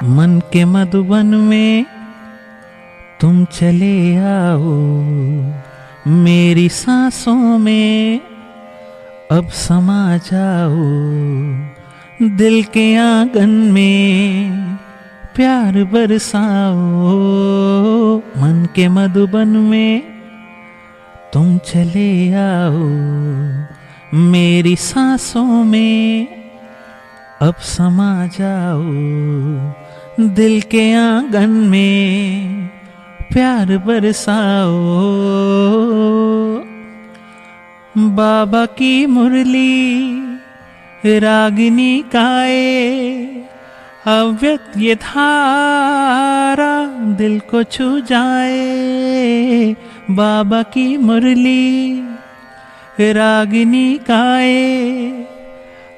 मन के मधुबन में तुम चले आओ, मेरी सांसों में अब समा जाओ, दिल के आंगन में प्यार बरसाओ। मन के मधुबन में तुम चले आओ, मेरी सांसों में अब समा जाओ, दिल के आंगन में प्यार बरसाओ। बाबा की मुरली रागिनी गाए, अव्यक्त ये धारा दिल को छू जाए। बाबा की मुरली रागिनी गाए,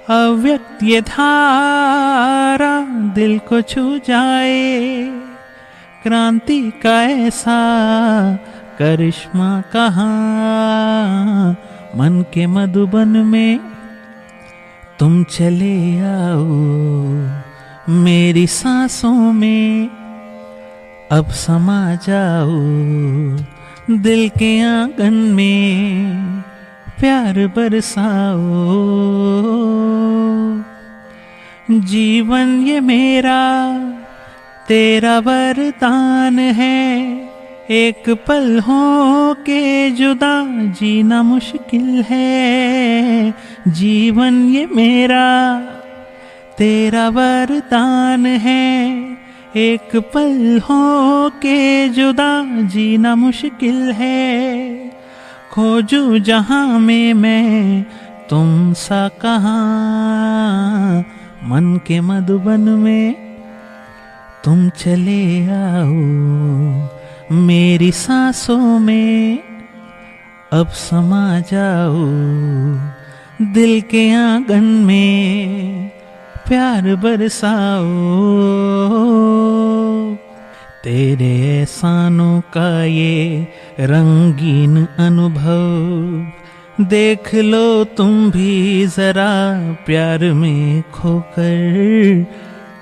अव्यक्त ये धारा दिल को छू जाए। क्रांति का ऐसा करिश्मा कहाँ, मन के मधुबन में तुम चले आओ, मेरी सांसों में अब समा जाओ, दिल के आंगन में प्यार बरसाओ। जीवन ये मेरा तेरा वरदान है, एक पल हो के जुदा जीना मुश्किल है। जीवन ये मेरा तेरा वरदान है, एक पल हो के जुदा जीना मुश्किल है। खोजूं जहां में मैं तुम सा कहाँ, मन के मधुबन में तुम चले आओ, मेरी सांसों में अब समा जाओ, दिल के आंगन में प्यार बरसाओ। तेरे एहसानों का ये रंगीन अनुभव देख लो तुम भी जरा प्यार में खोकर।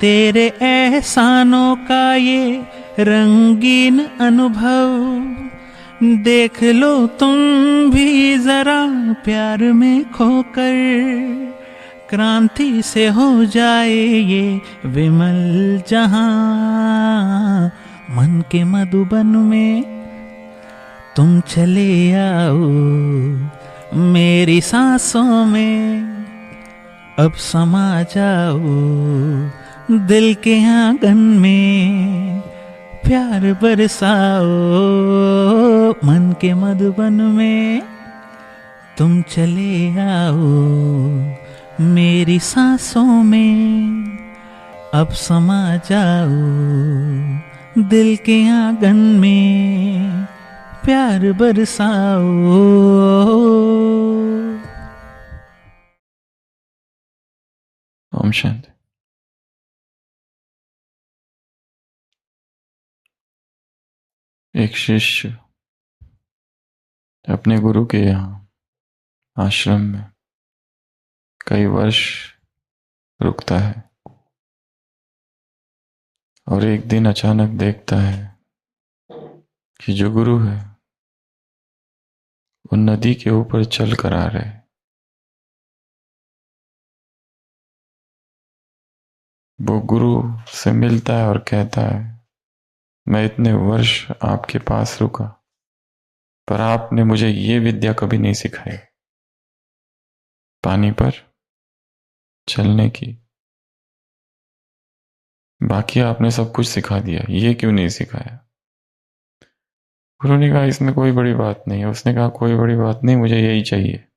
तेरे एहसानों का ये रंगीन अनुभव देख लो तुम भी जरा प्यार में खोकर। क्रांति से हो जाए ये विमल जहां, मन के मधुबन में तुम चले आओ, मेरी सांसों में अब समा जाओ, दिल के आंगन में प्यार बरसाओ। मन के मधुबन में तुम चले आओ, मेरी सांसों में अब समा जाओ, दिल के आंगन में प्यार बरसाओ। ओम शांति। एक शिष्य अपने गुरु के यहाँ आश्रम में कई वर्ष रुकता है और एक दिन अचानक देखता है कि जो गुरु है वो नदी के ऊपर चल कर आ रहे। वो गुरु से मिलता है और कहता है, मैं इतने वर्ष आपके पास रुका पर आपने मुझे ये विद्या कभी नहीं सिखाई, पानी पर चलने की। बाकी आपने सब कुछ सिखा दिया, ये क्यों नहीं सिखाया? गुरु ने कहा, इसमें कोई बड़ी बात नहीं है। उसने कहा, कोई बड़ी बात नहीं, मुझे यही चाहिए,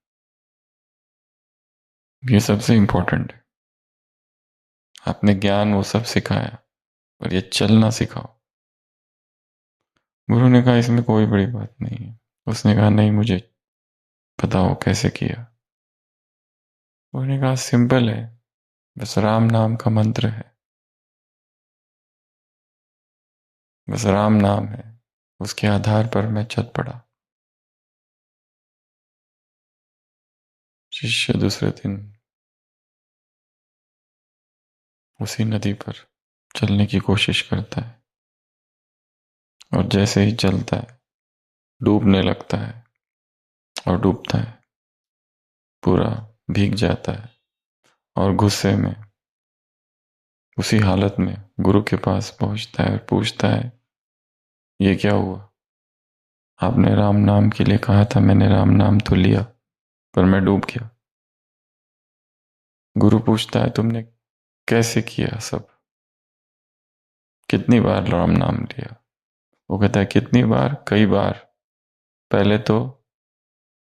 ये सबसे इंपॉर्टेंट है। आपने ज्ञान वो सब सिखाया पर ये चलना सिखाओ। गुरु ने कहा, इसमें कोई बड़ी बात नहीं है। उसने कहा, नहीं, मुझे बताओ कैसे किया। गुरु ने कहा, सिंपल है, बस राम नाम का मंत्र है, बस राम नाम है, उसके आधार पर मैं चल पड़ा। शिष्य दूसरे दिन उसी नदी पर चलने की कोशिश करता है, और जैसे ही चलता है डूबने लगता है और डूबता है, पूरा भीग जाता है। और गुस्से में उसी हालत में गुरु के पास पहुंचता है और पूछता है, ये क्या हुआ? आपने राम नाम के लिए कहा था, मैंने राम नाम तो लिया, पर मैं डूब गया। गुरु पूछता है, तुमने कैसे किया सब? कितनी बार राम नाम लिया? वो कहता है, कितनी बार? कई बार। पहले तो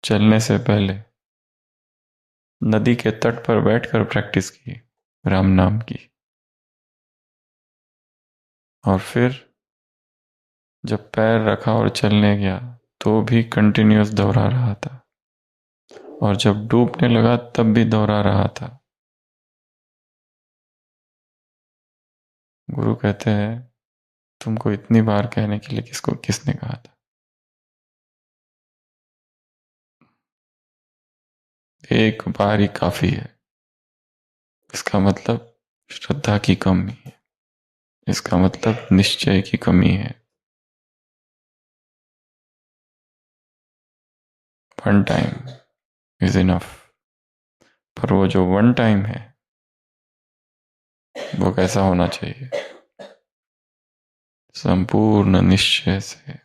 चलने से पहले नदी के तट पर बैठकर प्रैक्टिस की राम नाम की, और फिर जब पैर रखा और चलने गया तो भी कंटिन्यूअस दोहरा रहा था, और जब डूबने लगा तब भी दोहरा रहा था। गुरु कहते हैं, तुमको इतनी बार कहने के लिए किसने कहा था? एक बार ही काफी है। इसका मतलब श्रद्धा की कमी है, इसका मतलब निश्चय की कमी है। One time is enough. पर वो जो वन टाइम है वो कैसा होना चाहिए? संपूर्ण निश्चय से,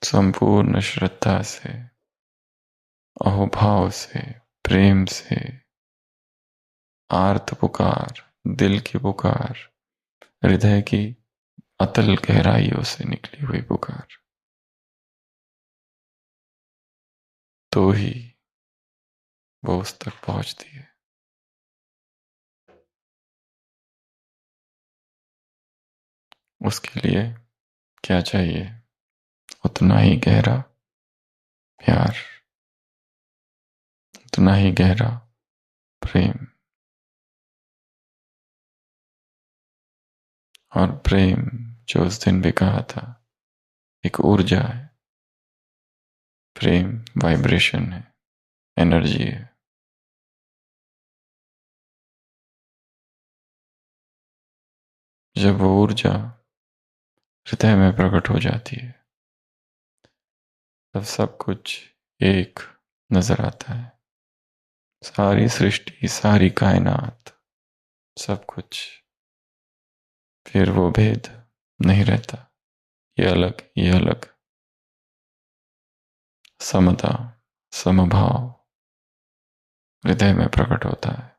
संपूर्ण श्रद्धा से, अहोभाव से, प्रेम से, आर्त पुकार, दिल की पुकार, हृदय की अतल गहराइयों से निकली हुई पुकार, तो ही वो उस तक पहुंचती है। उसके लिए क्या चाहिए? उतना ही गहरा प्यार, उतना ही गहरा प्रेम। और प्रेम, जो उस दिन भी कहा था, एक ऊर्जा है। प्रेम वाइब्रेशन है, एनर्जी है। जब वो ऊर्जा हृदय में प्रकट हो जाती है तब सब कुछ एक नजर आता है। सारी सृष्टि, सारी कायनात, सब कुछ। फिर वो भेद नहीं रहता, ये अलग, ये अलग। समता, समभाव हृदय में प्रकट होता है।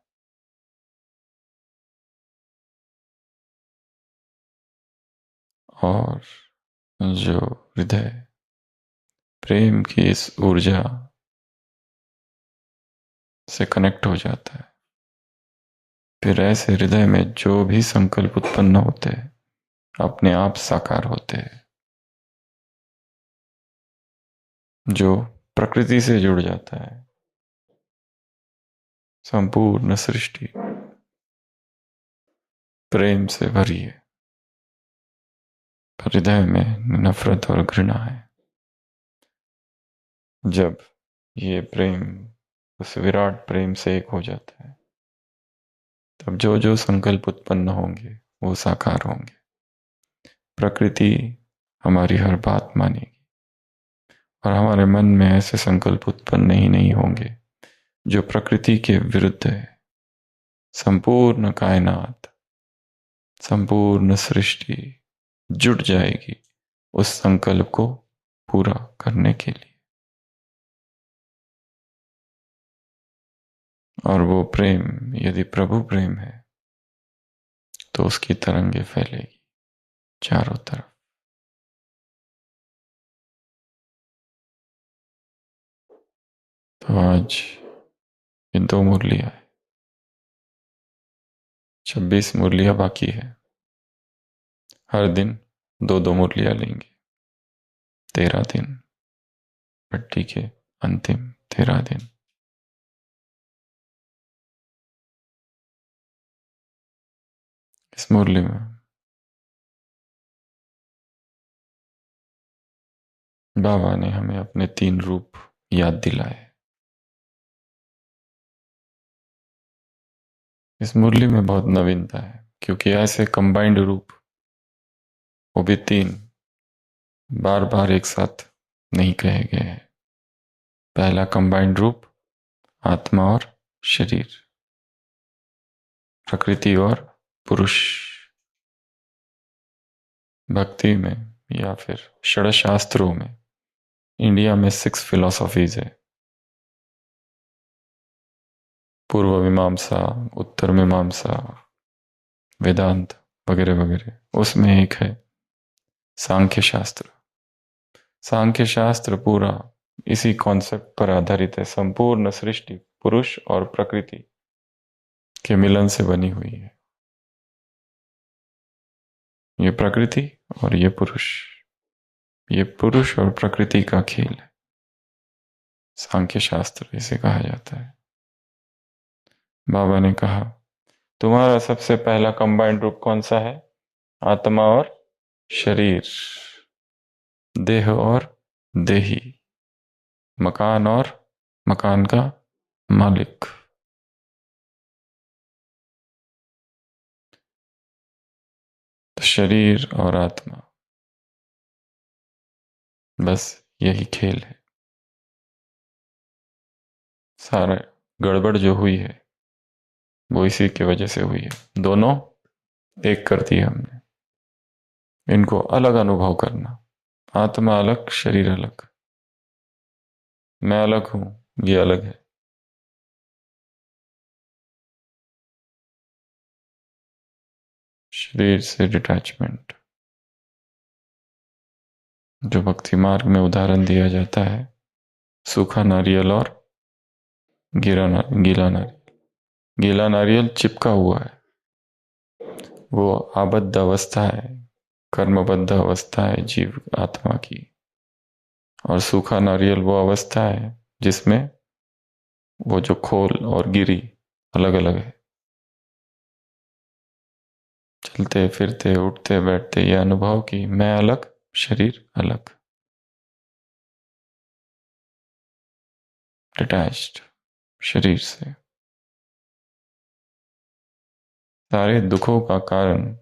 और जो हृदय प्रेम की इस ऊर्जा से कनेक्ट हो जाता है, फिर ऐसे हृदय में जो भी संकल्प उत्पन्न होते हैं अपने आप साकार होते हैं। जो प्रकृति से जुड़ जाता है, संपूर्ण सृष्टि प्रेम से भरी है, पर हृदय में नफरत और घृणा है। जब ये प्रेम उस विराट प्रेम से एक हो जाता है तब जो जो संकल्प उत्पन्न होंगे वो साकार होंगे। प्रकृति हमारी हर बात मानेगी, और हमारे मन में ऐसे संकल्प उत्पन्न ही नहीं होंगे जो प्रकृति के विरुद्ध है। संपूर्ण कायनात, संपूर्ण सृष्टि जुट जाएगी उस संकल्प को पूरा करने के लिए। और वो प्रेम यदि प्रभु प्रेम है तो उसकी तरंगे फैलेगी चारों तरफ। तो आज ये 2 मुरलियां है, 26 मुरलियां बाकी है। हर दिन 2-2 मुरलियां लेंगे। 13 दिन, भट्टी के अंतिम 13 दिन। इस मुरली में बाबा ने हमें अपने 3 रूप याद दिलाए। इस मुरली में बहुत नवीनता है। क्योंकि ऐसे कंबाइंड रूप, वो भी तीन, बार बार एक साथ नहीं कहे गए हैं। पहला कंबाइंड रूप आत्मा और शरीर, प्रकृति और पुरुष। भक्ति में या फिर षड शास्त्रों में, इंडिया में 6 फिलॉसफीज है। पूर्व मीमांसा, उत्तर मीमांसा, वेदांत वगैरह वगैरह। उसमें एक है सांख्य शास्त्र। सांख्य शास्त्र पूरा इसी कॉन्सेप्ट पर आधारित है। संपूर्ण सृष्टि पुरुष और प्रकृति के मिलन से बनी हुई है। ये प्रकृति और ये पुरुष, ये पुरुष और प्रकृति का खेल है। सांख्य शास्त्र इसे कहा जाता है। बाबा ने कहा, तुम्हारा सबसे पहला कंबाइंड रूप कौन सा है? आत्मा और शरीर, देह और देही, मकान और मकान का मालिक। तो शरीर और आत्मा, बस यही खेल है। सारा गड़बड़ जो हुई है वो इसी की वजह से हुई है। दोनों एक कर दिया हमने। इनको अलग अनुभव करना, आत्मा अलग शरीर अलग, मैं अलग हूं ये अलग है। शरीर से डिटैचमेंट, जो भक्ति मार्ग में उदाहरण दिया जाता है, सूखा नारियल और गीला नारियल। गीला नारियल चिपका हुआ है, वो आबद्ध अवस्था है, कर्मबद्ध अवस्था है जीव आत्मा की। और सूखा नारियल वो अवस्था है जिसमें वो जो खोल और गिरी अलग अलग है। चलते फिरते उठते बैठते ये अनुभव कि मैं अलग शरीर अलग, डिटैच्ड शरीर से। सारे दुखों का कारण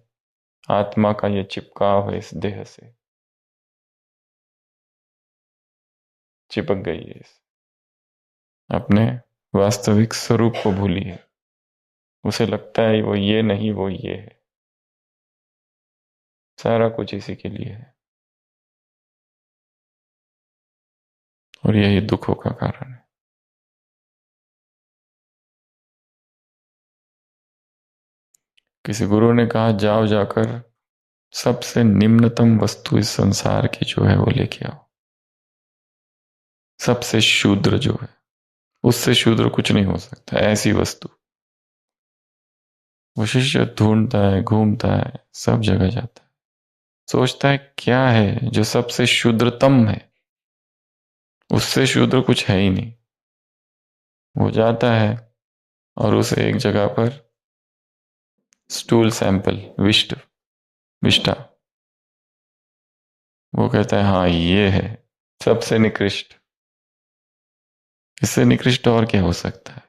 आत्मा का ये चिपकाव है, इस देह से चिपक गई है, अपने वास्तविक स्वरूप को भूली है। उसे लगता है वो ये नहीं वो ये है। सारा कुछ इसी के लिए है और यही दुखों का कारण है। किसी गुरु ने कहा, जाओ जाकर सबसे निम्नतम वस्तु इस संसार की जो है वो लेके आओ। सबसे शूद्र जो है, उससे शूद्र कुछ नहीं हो सकता, ऐसी वस्तु। वो शिष्य ढूंढता है, घूमता है, सब जगह जाता है, सोचता है क्या है जो सबसे शूद्रतम है। उससे शूद्र कुछ है ही नहीं। वो जाता है और उसे एक जगह पर स्टूल सैंपल, विष्टा, वो कहता है हाँ ये है सबसे निकृष्ट, इससे निकृष्ट और क्या हो सकता है।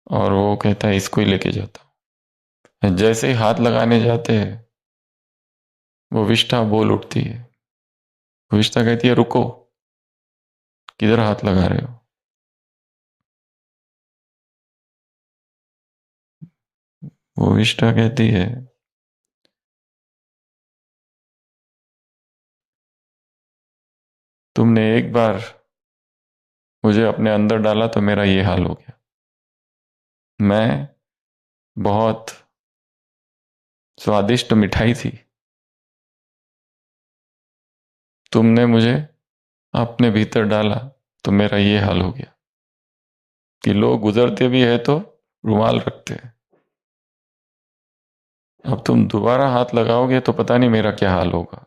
और वो कहता है इसको ही लेके जाता हूं। जैसे ही हाथ लगाने जाते हैं वो विष्ठा बोल उठती है। विष्ठा कहती है रुको, किधर हाथ लगा रहे हो। वो विष्ठा कहती है तुमने एक बार मुझे अपने अंदर डाला तो मेरा ये हाल हो गया। मैं बहुत स्वादिष्ट मिठाई थी, तुमने मुझे अपने भीतर डाला तो मेरा ये हाल हो गया कि लोग गुजरते भी है तो रुमाल रखते हैं। अब तुम दोबारा हाथ लगाओगे तो पता नहीं मेरा क्या हाल होगा।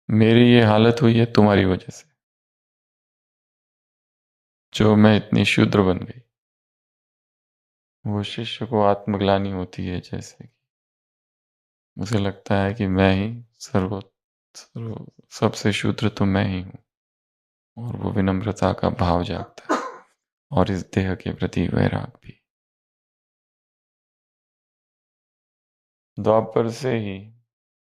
मेरी ये हालत हुई है तुम्हारी वजह से, जो मैं इतनी शूद्र बन गई। वो शिष्य को आत्मग्लानि होती है, जैसे कि उसे लगता है कि मैं ही सबसे शूद्र तो मैं ही हूं। और वो विनम्रता का भाव जागता है और इस देह के प्रति वैराग भी। द्वापर से ही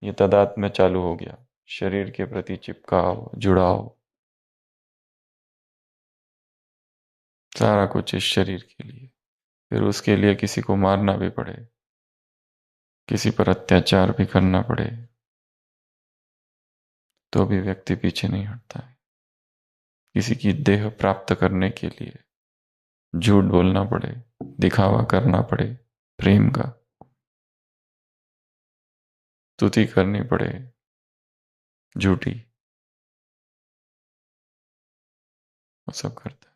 ये तादात्म्य चालू हो गया, शरीर के प्रति चिपकाव, जुड़ाव, सारा कुछ इस शरीर के लिए। फिर उसके लिए किसी को मारना भी पड़े, किसी पर अत्याचार भी करना पड़े, तो भी व्यक्ति पीछे नहीं हटता है। किसी की देह प्राप्त करने के लिए झूठ बोलना पड़े, दिखावा करना पड़े, प्रेम का स्तुति करनी पड़े झूठी, वो सब करता है।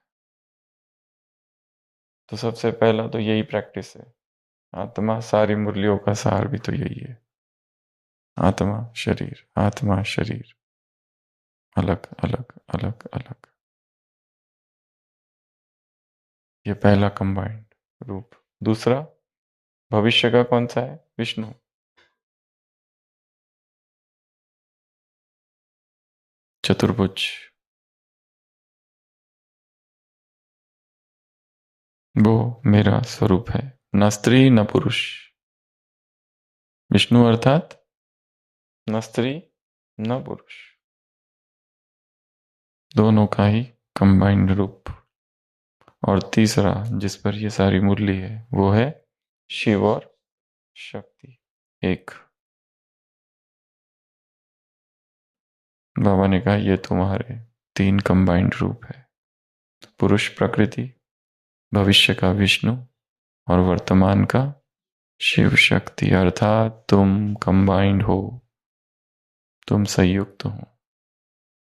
तो सबसे पहला तो यही प्रैक्टिस है। आत्मा, सारी मुरलियों का सार भी तो यही है। आत्मा शरीर, आत्मा शरीर, अलग अलग अलग अलग। ये पहला कंबाइंड रूप। दूसरा, भविष्य का कौन सा है? विष्णु। चतुर्भुज, वो मेरा स्वरूप है, न स्त्री न पुरुष। विष्णु अर्थात न स्त्री न पुरुष, दोनों का ही कंबाइंड रूप। और तीसरा, जिस पर ये सारी मुरली है, वो है शिव और शक्ति एक। बाबा ने कहा ये तुम्हारे 3 कंबाइंड रूप है, पुरुष प्रकृति, भविष्य का विष्णु और वर्तमान का शिव शक्ति। अर्थात तुम कंबाइंड हो, तुम संयुक्त हो।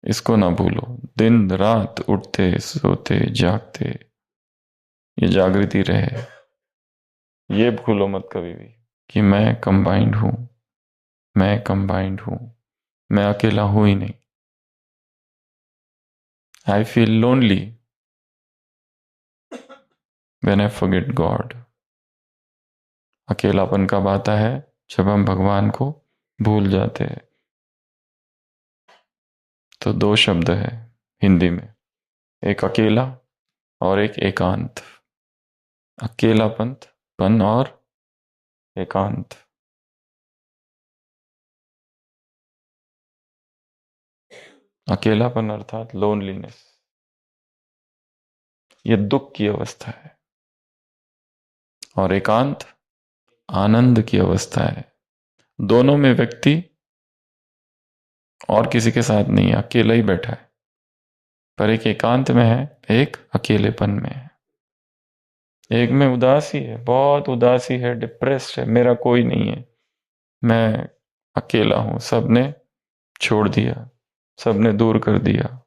इसको ना भूलो। दिन रात उठते सोते जागते ये जागृति रहे। ये भूलो मत कभी भी कि मैं कंबाइंड हूं, मैं कंबाइंड हूं, मैं अकेला हूं ही नहीं। I feel lonely when I forget God. अकेलापन कब आता है? जब हम भगवान को भूल जाते हैं। तो 2 शब्द है हिंदी में, एक अकेला और एक एकांत। अकेलापन और एकांत। अकेलापन अर्थात लोनलीनेस, ये दुख की अवस्था है। और एकांत आनंद की अवस्था है। दोनों में व्यक्ति और किसी के साथ नहीं है, अकेला ही बैठा है। पर एक एकांत में है, एक अकेलेपन में है। एक में उदासी है, बहुत उदासी है, डिप्रेस्ड है, मेरा कोई नहीं है, मैं अकेला हूं, सबने छोड़ दिया, सबने दूर कर दिया।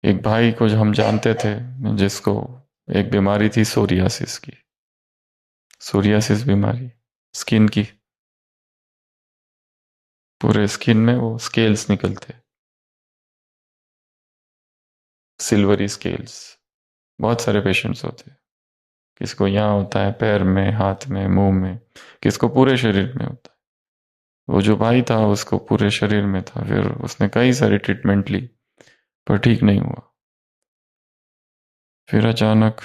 एक भाई को जो हम जानते थे, जिसको एक बीमारी थी सोरियासिस की, सोरियासिस बीमारी स्किन की, पूरे स्किन में वो स्केल्स निकलते, सिल्वरी स्केल्स। बहुत सारे पेशेंट्स होते हैं। किसको यहाँ होता है, पैर में, हाथ में, मुंह में, किसको पूरे शरीर में होता है। वो जो भाई था उसको पूरे शरीर में था। फिर उसने कई सारी ट्रीटमेंट ली पर ठीक नहीं हुआ। फिर अचानक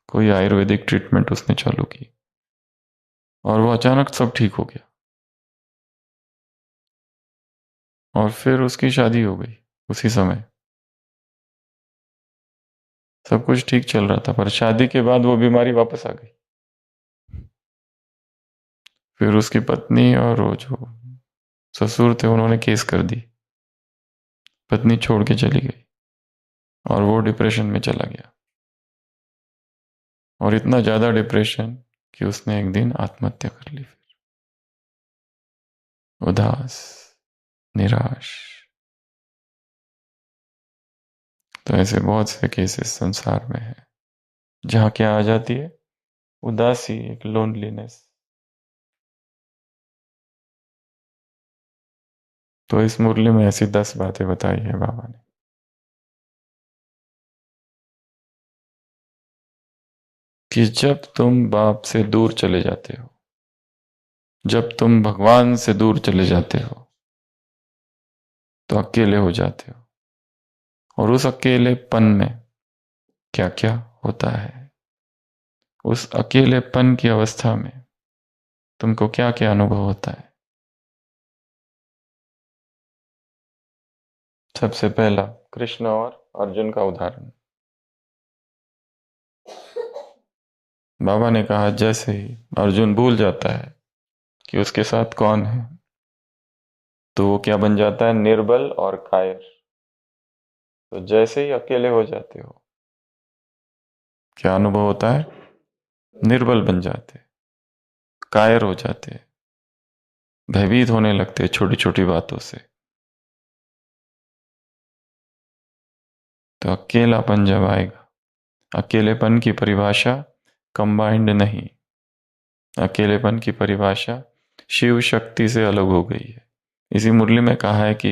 कोई आयुर्वेदिक ट्रीटमेंट उसने चालू की और वो अचानक सब ठीक हो गया। और फिर उसकी शादी हो गई उसी समय। सब कुछ ठीक चल रहा था, पर शादी के बाद वो बीमारी वापस आ गई। फिर उसकी पत्नी और वो जो ससुर थे उन्होंने केस कर दी, पत्नी छोड़ के चली गई और वो डिप्रेशन में चला गया। और इतना ज्यादा डिप्रेशन कि उसने एक दिन आत्महत्या कर ली। फिर उदास, निराश। तो ऐसे बहुत से केसेस संसार में हैं जहां क्या आ जाती है, उदासी, एक लोनलीनेस। तो इस मुरली में ऐसी 10 बातें बताई है बाबा ने कि जब तुम बाप से दूर चले जाते हो, जब तुम भगवान से दूर चले जाते हो, तो अकेले हो जाते हो। और उस अकेलेपन में क्या क्या होता है, उस अकेलेपन की अवस्था में तुमको क्या क्या अनुभव होता है। सबसे पहला कृष्ण और अर्जुन का उदाहरण। बाबा ने कहा जैसे ही अर्जुन भूल जाता है कि उसके साथ कौन है, तो वो क्या बन जाता है, निर्बल और कायर। तो जैसे ही अकेले हो जाते हो, क्या अनुभव होता है, निर्बल बन जाते, कायर हो जाते, भयभीत होने लगते छोटी छोटी बातों से। तो अकेलापन जब आएगा, अकेलेपन की परिभाषा कंबाइंड नहीं, अकेलेपन की परिभाषा शिव शक्ति से अलग हो गई है। इसी मुरली में कहा है कि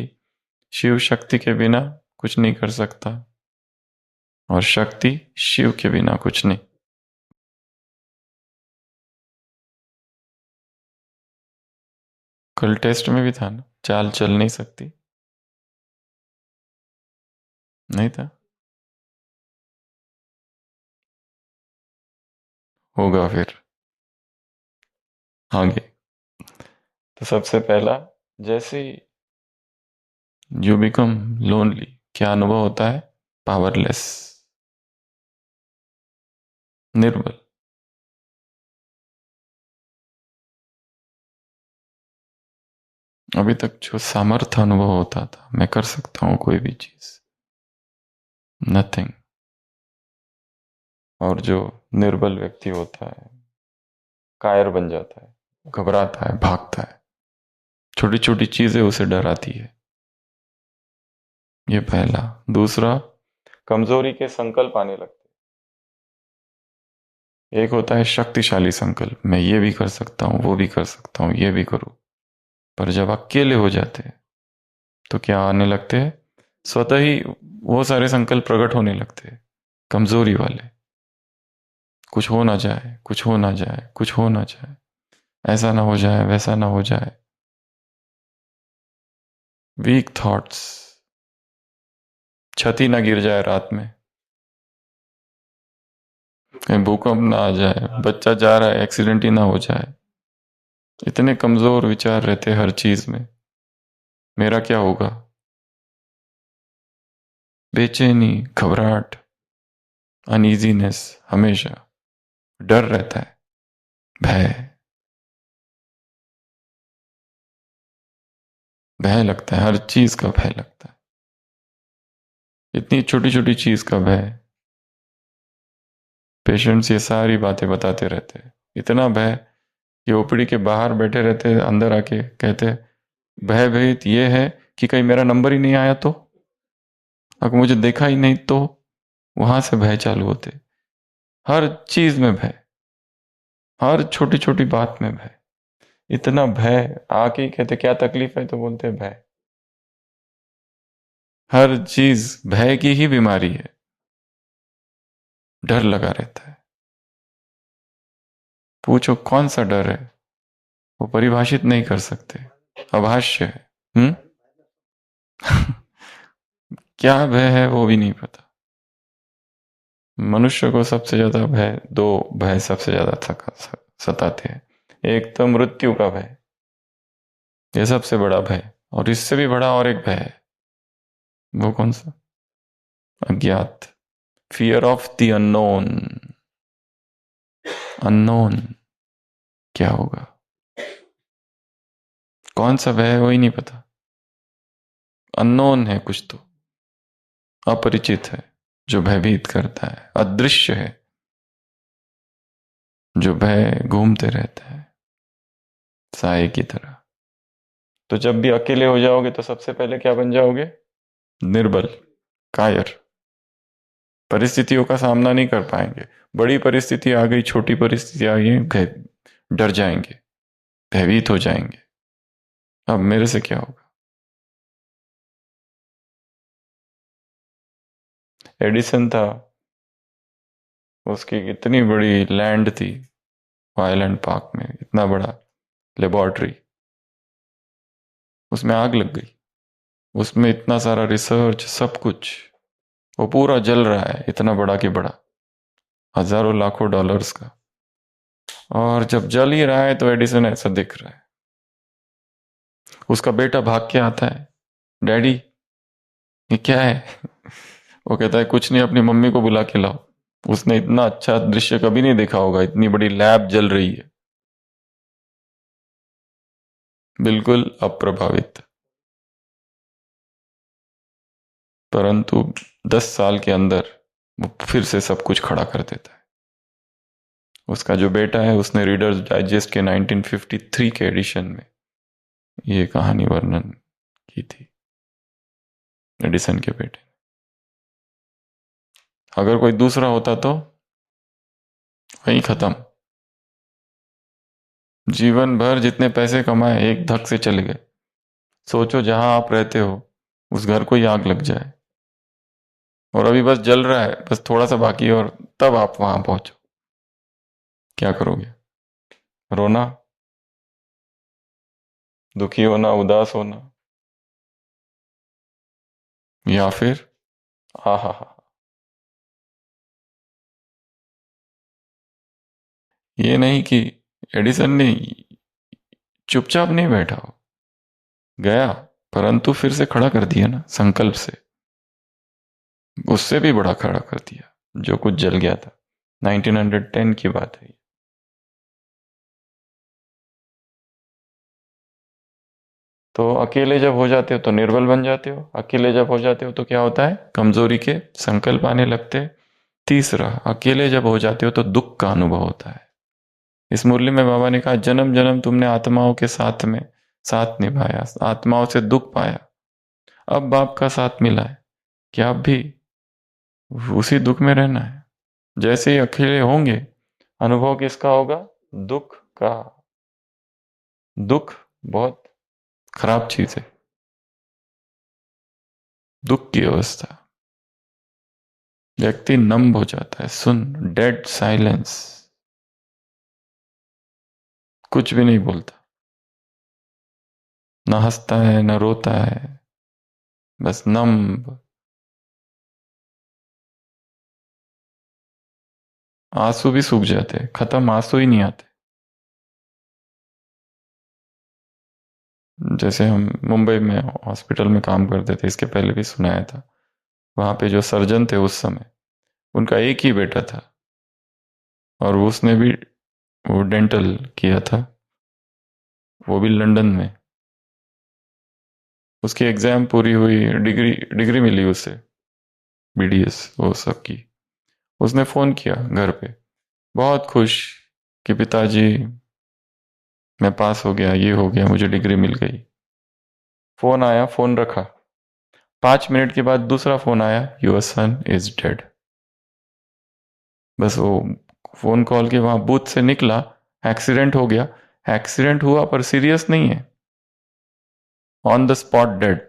शिव शक्ति के बिना कुछ नहीं कर सकता और शक्ति शिव के बिना कुछ नहीं। कल टेस्ट में भी था ना, चाल चल नहीं सकती, नहीं था, होगा फिर आगे। तो सबसे पहला, जैसे यू बिकम लोनली, क्या अनुभव होता है, पावरलेस, निर्बल। अभी तक जो सामर्थ्य अनुभव होता था, मैं कर सकता हूं कोई भी चीज, नथिंग। और जो निर्बल व्यक्ति होता है, कायर बन जाता है, घबराता है, भागता है, छोटी छोटी चीजें उसे डराती है। ये पहला। दूसरा, कमजोरी के संकल्प आने लगते। एक होता है शक्तिशाली संकल्प, मैं ये भी कर सकता हूं, वो भी कर सकता हूं, ये भी करूं। पर जब अकेले हो जाते हैं तो क्या आने लगते हैं, स्वतः ही वो सारे संकल्प प्रकट होने लगते हैं, कमजोरी वाले। कुछ हो ना जाए, कुछ हो ना जाए, कुछ हो ना जाए, ऐसा ना हो जाए, वैसा ना हो जाए। वीक थॉट्स, छत ना गिर जाए रात में, कहीं भूकंप ना आ जाए, बच्चा जा रहा है एक्सीडेंट ही ना हो जाए। इतने कमजोर विचार रहते हर चीज में, मेरा क्या होगा, बेचैनी, घबराहट, अनईजीनेस, हमेशा डर रहता है, भय, भय लगता है, हर चीज का भय लगता है, इतनी छोटी छोटी चीज का भय। पेशेंट्स ये सारी बातें बताते रहते हैं, इतना भय कि ओपीडी के बाहर बैठे रहते, अंदर आके कहते भय भीत ये है कि कहीं मेरा नंबर ही नहीं आया तो, अगर मुझे देखा ही नहीं तो। वहां से भय चालू होते, हर चीज में भय, हर छोटी छोटी बात में भय। इतना भय, आके ही कहते क्या तकलीफ है, तो बोलते भय। हर चीज भय की ही बीमारी है, डर लगा रहता है। पूछो कौन सा डर है, वो परिभाषित नहीं कर सकते, अभाष्य है। क्या भय है वो भी नहीं पता। मनुष्य को सबसे ज्यादा भय, दो भय सबसे ज्यादा सताते हैं। एक तो मृत्यु का भय, यह सबसे बड़ा भय, और इससे भी बड़ा और एक भय है। वो कौन सा, अज्ञात, fear of the unknown. Unknown क्या होगा, कौन सा भय है वो ही नहीं पता। अननोन है कुछ तो, अपरिचित है, जो भयभीत करता है, अदृश्य है, जो भय घूमते रहता है साए की तरह। तो जब भी अकेले हो जाओगे तो सबसे पहले क्या बन जाओगे, निर्बल, कायर, परिस्थितियों का सामना नहीं कर पाएंगे। बड़ी परिस्थिति आ गई, छोटी परिस्थिति आ गई, डर जाएंगे, भयभीत हो जाएंगे, अब मेरे से क्या होगा। एडिसन था, उसकी कितनी बड़ी लैंड थी, आइलैंड पार्क में इतना बड़ा लेबोरेटरी, उसमें आग लग गई, उसमें इतना सारा रिसर्च, सब कुछ, वो पूरा जल रहा है, इतना बड़ा कि बड़ा, हजारों लाखों डॉलर्स का। और जब जल ही रहा है तो एडिसन ऐसा दिख रहा है। उसका बेटा भाग के आता है, डैडी ये क्या है? वो कहता है कुछ नहीं, अपनी मम्मी को बुला के लाओ। उसने इतना अच्छा दृश्य कभी नहीं देखा होगा, इतनी बड़ी लैब जल रही है, बिल्कुल अप्रभावित। परंतु 10 साल के अंदर वो फिर से सब कुछ खड़ा कर देता है। उसका जो बेटा है, उसने रीडर्स डाइजेस्ट के 1953 के एडिशन में ये कहानी वर्णन की थी, एडिसन के बेटे। अगर कोई दूसरा होता तो वहीं खत्म। जीवन भर जितने पैसे कमाए एक धक से चले गए। सोचो जहां आप रहते हो उस घर को ही आग लग जाए, और अभी बस जल रहा है, बस थोड़ा सा बाकी है, और तब आप वहां पहुंचो, क्या करोगे? रोना, दुखी होना, उदास होना, या फिर हा हा हा। ये नहीं कि एडिसन ने चुपचाप नहीं बैठा हो, गया, परंतु फिर से खड़ा कर दिया ना संकल्प से। उससे भी बड़ा खड़ा कर दिया जो कुछ जल गया था। 1910 की बात है। तो अकेले जब हो जाते हो तो निर्बल बन जाते हो, अकेले जब हो जाते हो तो क्या होता है? कमजोरी के संकल्प आने लगते हैं। तीसरा, अकेले जब हो जाते हो तो दुख का अनुभव होता है। इस मुरली में बाबा ने कहा, जन्म जन्म तुमने आत्माओं के साथ में साथ निभाया, आत्माओं से दुख पाया, अब बाप का साथ मिला है, क्या अब भी उसी दुख में रहना है? जैसे ही अकेले होंगे, अनुभव किसका होगा? दुख का। दुख बहुत खराब चीज है, दुख की अवस्था। व्यक्ति नम्ब हो जाता है, सुन, डेड साइलेंस, कुछ भी नहीं बोलता, न हंसता है न रोता है, बस नम्ब। आंसू भी सूख जाते हैं, खत्म, आंसू ही नहीं आते। जैसे हम मुंबई में हॉस्पिटल में काम करते थे, इसके पहले भी सुनाया था, वहां पे जो सर्जन थे उस समय, उनका एक ही बेटा था, और उसने भी वो डेंटल किया था, वो भी लंदन में। उसकी एग्जाम पूरी हुई, डिग्री डिग्री मिली उसे, बीडीएस वो सब की। उसने फोन किया घर पे, बहुत खुश कि पिताजी मैं पास हो गया, ये हो गया, मुझे डिग्री मिल गई। फोन आया, फोन रखा, 5 मिनट के बाद दूसरा फोन आया, योर सन इज डेड। बस वो फोन कॉल के वहां बूथ से निकला, एक्सीडेंट हो गया। एक्सीडेंट हुआ पर सीरियस नहीं है, ऑन द स्पॉट डेड,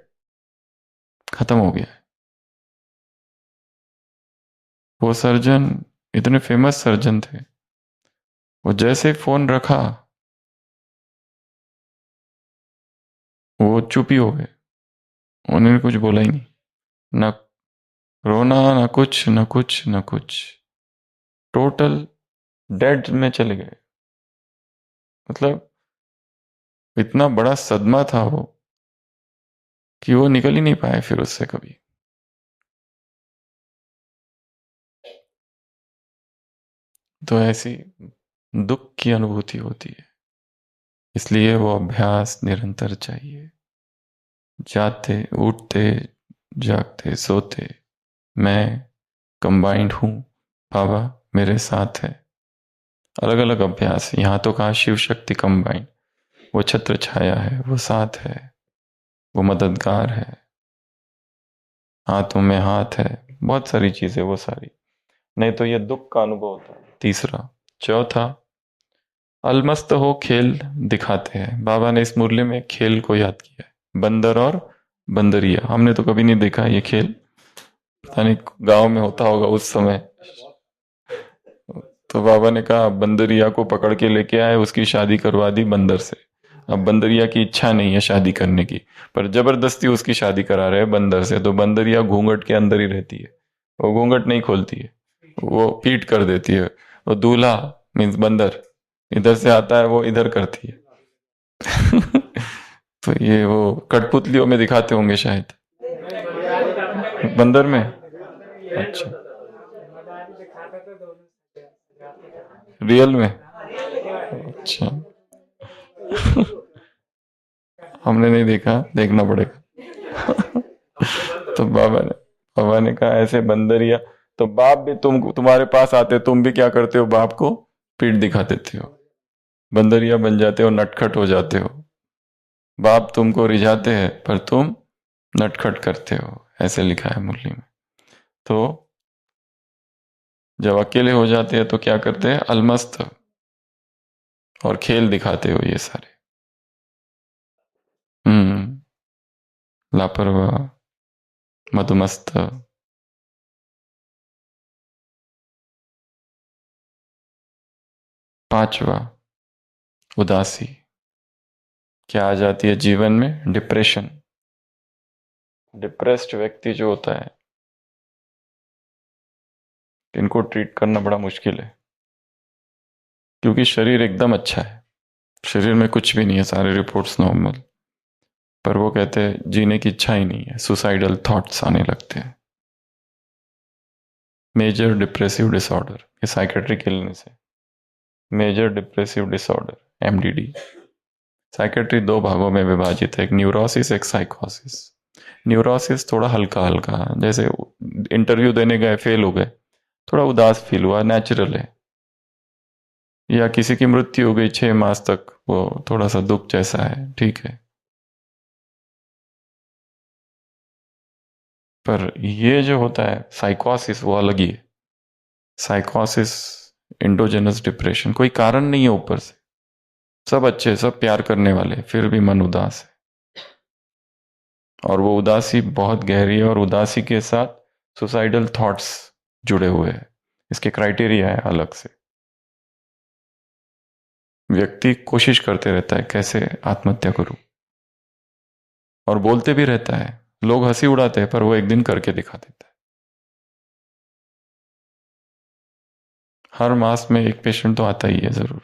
खत्म हो गया। वो सर्जन इतने फेमस सर्जन थे, वो जैसे फोन रखा वो चुप ही हो गए, उन्होंने कुछ बोला ही नहीं, ना रोना, ना कुछ, ना कुछ, ना कुछ, टोटल डेड में चले गए। मतलब इतना बड़ा सदमा था वो कि वो निकल ही नहीं पाए फिर उससे कभी। तो ऐसी दुख की अनुभूति होती है, इसलिए वो अभ्यास निरंतर चाहिए। जाते उठते जागते सोते मैं कंबाइंड हूं, बाबा मेरे साथ है। अलग अलग अभ्यास, यहां तो कहा शिव शक्ति कंबाइंड, वो छत्र छाया है, वो साथ है, वो मददगार है, हाथों में हाथ है, बहुत सारी चीजें वो सारी। नहीं तो ये दुख का अनुभव होता है। तीसरा, चौथा, अलमस्त हो खेल दिखाते हैं। बाबा ने इस मुरली में खेल को याद किया है, बंदर और बंदरिया। हमने तो कभी नहीं देखा ये खेल, पता नहीं गांव में होता होगा उस समय। तो बाबा ने कहा बंदरिया को पकड़ के लेके आए, उसकी शादी करवा दी बंदर से। अब बंदरिया की इच्छा नहीं है शादी करने की, पर जबरदस्ती उसकी शादी करा रहे हैं बंदर से, तो बंदरिया घूंघट के अंदर ही रहती है, वो घूंघट नहीं खोलती है, वो पीट कर देती है। वो दूल्हा मीन्स बंदर इधर से आता है, वो इधर करती है। तो ये वो कठपुतलियों में दिखाते होंगे शायद, बंदर में। अच्छा, रियल में। अच्छा। हमने नहीं देखा, देखना पड़ेगा। तो बाबा ने कहा ऐसे बंदरिया, तो बाप भी तुम्हारे पास आते, तुम भी क्या करते हो, बाप को पीठ दिखा देते हो, बंदरिया बन जाते हो, नटखट हो जाते हो। बाप तुमको रिझाते हैं पर तुम नटखट करते हो, ऐसे लिखा है मुरली में। तो जब अकेले हो जाते हैं तो क्या करते हैं, अलमस्त और खेल दिखाते हो ये सारे। लापरवाह, मदमस्त। पांचवा, उदासी। क्या आ जाती है जीवन में, डिप्रेशन। डिप्रेस्ड व्यक्ति जो होता है, इनको ट्रीट करना बड़ा मुश्किल है, क्योंकि शरीर एकदम अच्छा है, शरीर में कुछ भी नहीं है, सारे रिपोर्ट्स नॉर्मल, पर वो कहते हैं जीने की इच्छा ही नहीं है, सुसाइडल थॉट्स आने लगते हैं। मेजर डिप्रेसिव डिसऑर्डर, ये साइकेट्रिक इलनेस है, major depressive disorder, MDD. Psychiatry दो भागों में विभाजित है, एक न्यूरोसिस, एक साइकोसिस। न्यूरोसिस थोड़ा हल्का हल्का, जैसे इंटरव्यू देने गए फेल हो गए, थोड़ा उदास फील हुआ, नेचुरल है। या किसी की मृत्यु हो गई 6 मास तक, वो थोड़ा सा दुख जैसा है, ठीक है। पर ये जो होता है साइकोसिस, वो अलग ही है। साइकोसिस, इंडोजेनस डिप्रेशन, कोई कारण नहीं है ऊपर से, सब अच्छे, सब प्यार करने वाले, फिर भी मन उदास है। और वो उदासी बहुत गहरी है, और उदासी के साथ सुसाइडल थॉट्स जुड़े हुए हैं। इसके क्राइटेरिया है अलग से। व्यक्ति कोशिश करते रहता है कैसे आत्महत्या करूं, और बोलते भी रहता है, लोग हंसी उड़ाते हैं, पर वो एक दिन करके दिखा देता है। हर मास में एक पेशेंट तो आता ही है जरूर,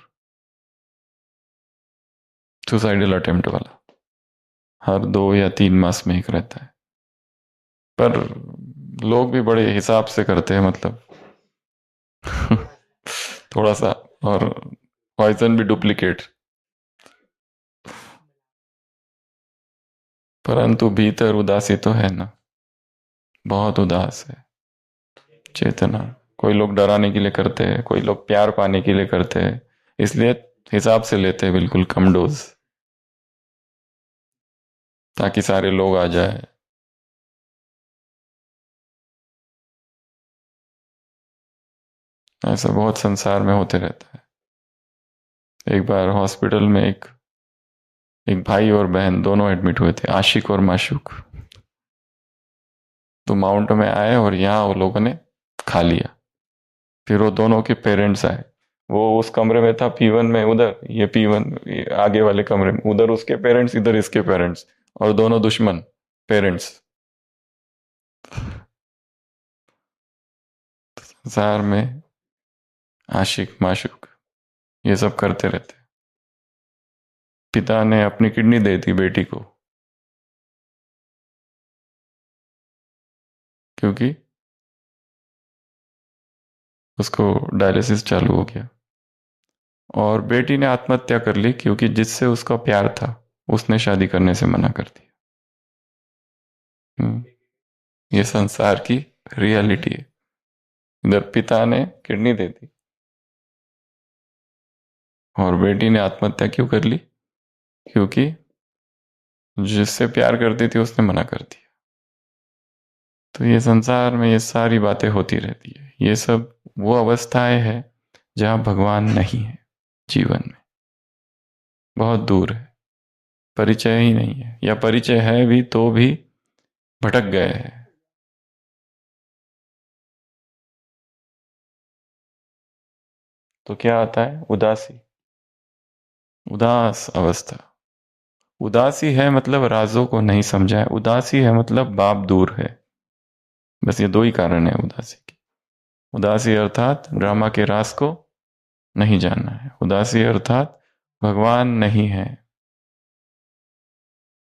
सुसाइडल अटेम्प्ट वाला, हर 2 या 3 मास में एक रहता है। पर लोग भी बड़े हिसाब से करते हैं, मतलब थोड़ा सा, और पॉइजन भी डुप्लीकेट। परंतु भीतर उदासी तो है ना, बहुत उदास है चेतना। कोई लोग डराने के लिए करते हैं, कोई लोग प्यार पाने के लिए करते हैं, इसलिए हिसाब से लेते हैं, बिल्कुल कम डोज, ताकि सारे लोग आ जाए। ऐसा बहुत संसार में होते रहता है। एक बार हॉस्पिटल में एक एक भाई और बहन दोनों एडमिट हुए थे, आशिक और माशूक। तो माउंट में आए और यहाँ वो लोगों ने खा लिया। फिर वो दोनों के पेरेंट्स आए, वो उस कमरे में था P1 में, उधर ये P1 ये आगे वाले कमरे में, उधर उसके पेरेंट्स, इधर इसके पेरेंट्स, और दोनों दुश्मन पेरेंट्स। संसार में आशिक माशूक ये सब करते रहते। पिता ने अपनी किडनी दे दी बेटी को, क्योंकि उसको डायलिसिस चालू हो गया। और बेटी ने आत्महत्या कर ली, क्योंकि जिससे उसका प्यार था उसने शादी करने से मना कर दिया। ये संसार की रियलिटी है। इधर पिता ने किडनी दे दी, और बेटी ने आत्महत्या क्यों कर ली, क्योंकि जिससे प्यार करती थी उसने मना कर दिया। तो ये संसार में ये सारी बातें होती रहती है। ये सब वो अवस्थाएं हैं जहां भगवान नहीं है जीवन में, बहुत दूर है, परिचय ही नहीं है, या परिचय है भी तो भी भटक गए हैं। तो क्या आता है, उदासी, उदास अवस्था। उदासी है मतलब राजों को नहीं समझा है, उदासी है मतलब बाप दूर है। बस ये दो ही कारण है उदासी की। उदासी अर्थात ड्रामा के राज को नहीं जानना है, उदासी अर्थात भगवान नहीं है,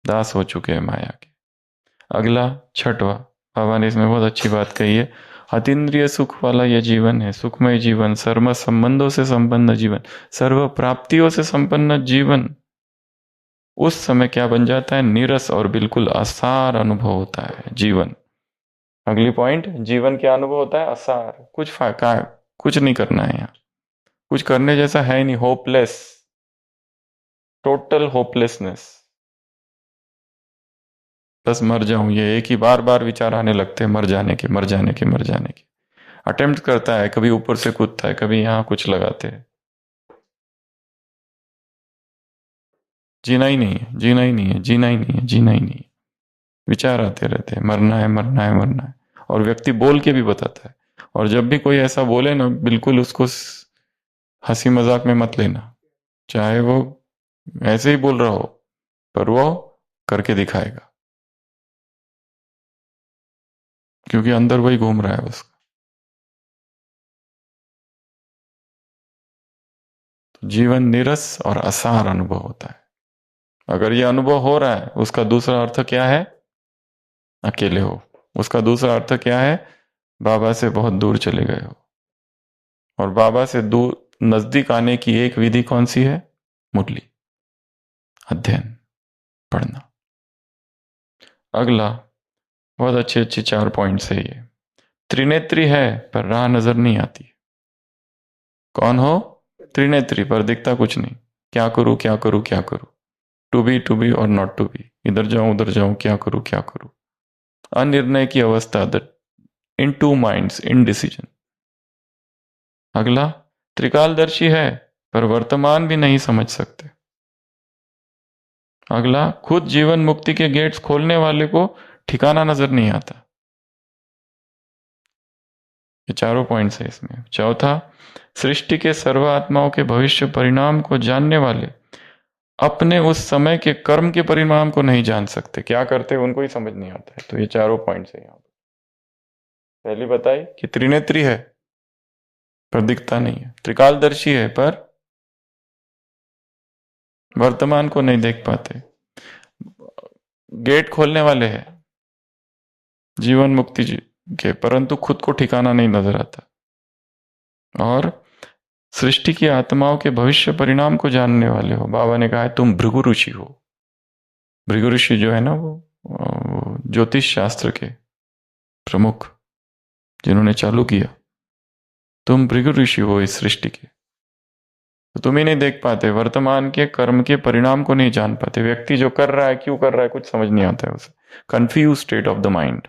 दास हो चुके हैं माया के। अगला छठवा, बाबा ने इसमें बहुत अच्छी बात कही है, अतीन्द्रिय सुख वाला यह जीवन है, सुखमय जीवन, सर्व संबंधों से संपन्न जीवन, सर्व प्राप्तियों से संपन्न जीवन। उस समय क्या बन जाता है? नीरस और बिल्कुल असार अनुभव होता है जीवन। अगली पॉइंट, जीवन क्या अनुभव होता है? असार, कुछ नहीं करना है यहाँ, कुछ करने जैसा है ही नहीं, होपलेस, टोटल होपलेसनेस। बस मर जाऊं, ये एक ही बार बार विचार आने लगते हैं, मर जाने के, मर जाने के, मर जाने के। अटेम्प्ट करता है, कभी ऊपर से कूदता है, कभी यहां कुछ लगाते हैं। जीना ही नहीं है, जीना ही नहीं है, जीना ही नहीं है, जीना ही नहीं है। विचार आते रहते हैं, मरना है, मरना है, मरना है। और व्यक्ति बोल के भी बताता है। और जब भी कोई ऐसा बोले ना, बिल्कुल उसको हंसी मजाक में मत लेना, चाहे वो ऐसे ही बोल रहा हो, पर वो करके दिखाएगा, क्योंकि अंदर वही घूम रहा है उसका। तो जीवन नीरस और असार अनुभव होता है। अगर ये अनुभव हो रहा है, उसका दूसरा अर्थ क्या है? अकेले हो। उसका दूसरा अर्थ क्या है? बाबा से बहुत दूर चले गए हो। और बाबा से दूर नजदीक आने की एक विधि कौन सी है? मुरली, अध्ययन, पढ़ना। अगला, बहुत अच्छी अच्छी 4 पॉइंट्स है ये। त्रिनेत्री है पर राह नजर नहीं आती। कौन हो? त्रिनेत्री, पर दिखता कुछ नहीं। क्या करूं, क्या करूं, क्या करूं, टू बी और नॉट टू बी, इधर जाऊं उधर जाऊं, क्या करूं क्या करूं। अनिर्णय की अवस्था, that in two minds, in decision. अगला, त्रिकालदर्शी है पर वर्तमान भी नहीं समझ सकते। अगला, खुद जीवन मुक्ति के गेट्स खोलने वाले को ठिकाना नजर नहीं आता। ये चारों पॉइंट्स है इसमें। चौथा, सृष्टि के सर्व आत्माओं के भविष्य परिणाम को जानने वाले अपने उस समय के कर्म के परिणाम को नहीं जान सकते, क्या करते उनको ही समझ नहीं आता है। तो ये चारों पॉइंट्स है यहाँ पर। पहली बताई कि त्रिनेत्री है पर दिखता नहीं है, त्रिकालदर्शी है पर वर्तमान को नहीं देख पाते, गेट खोलने वाले हैं जीवन मुक्ति के, परंतु खुद को ठिकाना नहीं नजर आता। और सृष्टि की आत्माओं के भविष्य परिणाम को जानने वाले हो। बाबा ने कहा है तुम भृगु ऋषि हो। भृगु ऋषि जो है ना, वो ज्योतिष शास्त्र के प्रमुख, जिन्होंने चालू किया। तुम भृगु ऋषि हो इस सृष्टि के, तो तुम ही नहीं देख पाते, वर्तमान के कर्म के परिणाम को नहीं जान पाते। व्यक्ति जो कर रहा है, क्यों कर रहा है, कुछ समझ नहीं आता है उसे, confuse state of the mind.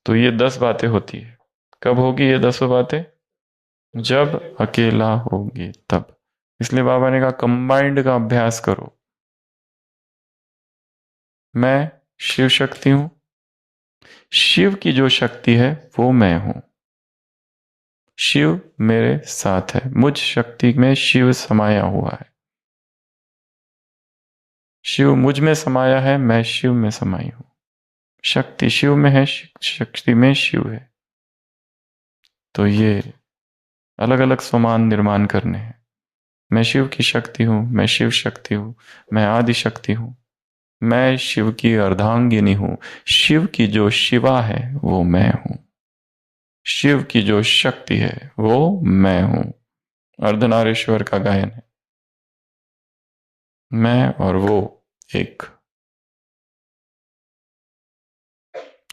तो ये 10 बातें होती है। कब होगी ये 10 बातें? जब अकेला होगी तब। इसलिए बाबा ने कहा कंबाइंड का अभ्यास करो। मैं शिव शक्ति हूं, शिव की जो शक्ति है वो मैं हूं, शिव मेरे साथ है, मुझ शक्ति में शिव समाया हुआ है, शिव मुझ में समाया है, मैं शिव में समाई हूं। शक्ति शिव में है, शक्ति में शिव है। तो ये अलग अलग स्वमान निर्माण करने हैं। मैं शिव की शक्ति हूं, मैं शिव शक्ति हूं, मैं आदि शक्ति हूं, मैं शिव की अर्धांगिनी हूं, शिव की जो शिवा है वो मैं हूं, शिव की जो शक्ति है वो मैं हूं। अर्धनारीश्वर का गायन है, मैं और वो एक।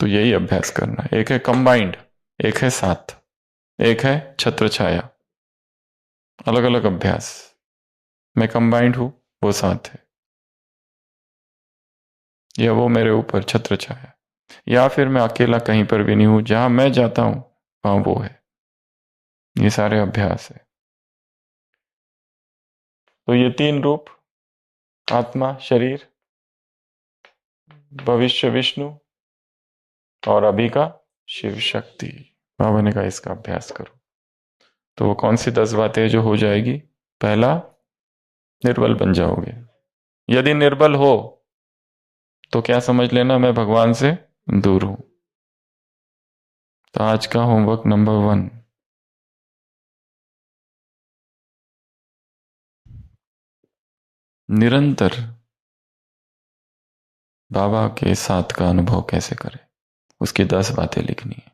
तो यही अभ्यास करना है। एक है कंबाइंड, एक है साथ, एक है छत्र छाया। अलग अलग अभ्यास। मैं कंबाइंड हूं, वो साथ है, या वो मेरे ऊपर छत्र छाया, या फिर मैं अकेला कहीं पर भी नहीं हूं, जहां मैं जाता हूं वहां वो है। ये सारे अभ्यास है। तो ये 3 रूप, आत्मा, शरीर, भविष्य विष्णु और अभी का शिव शक्ति। बाबा ने कहा इसका अभ्यास करो। तो वो कौन सी 10 बातें जो हो जाएगी? पहला, निर्बल बन जाओगे। यदि निर्बल हो तो क्या समझ लेना, मैं भगवान से दूर हूं। तो आज का होमवर्क नंबर 1, निरंतर बाबा के साथ का अनुभव कैसे करें, उसकी 10 बातें लिखनी है।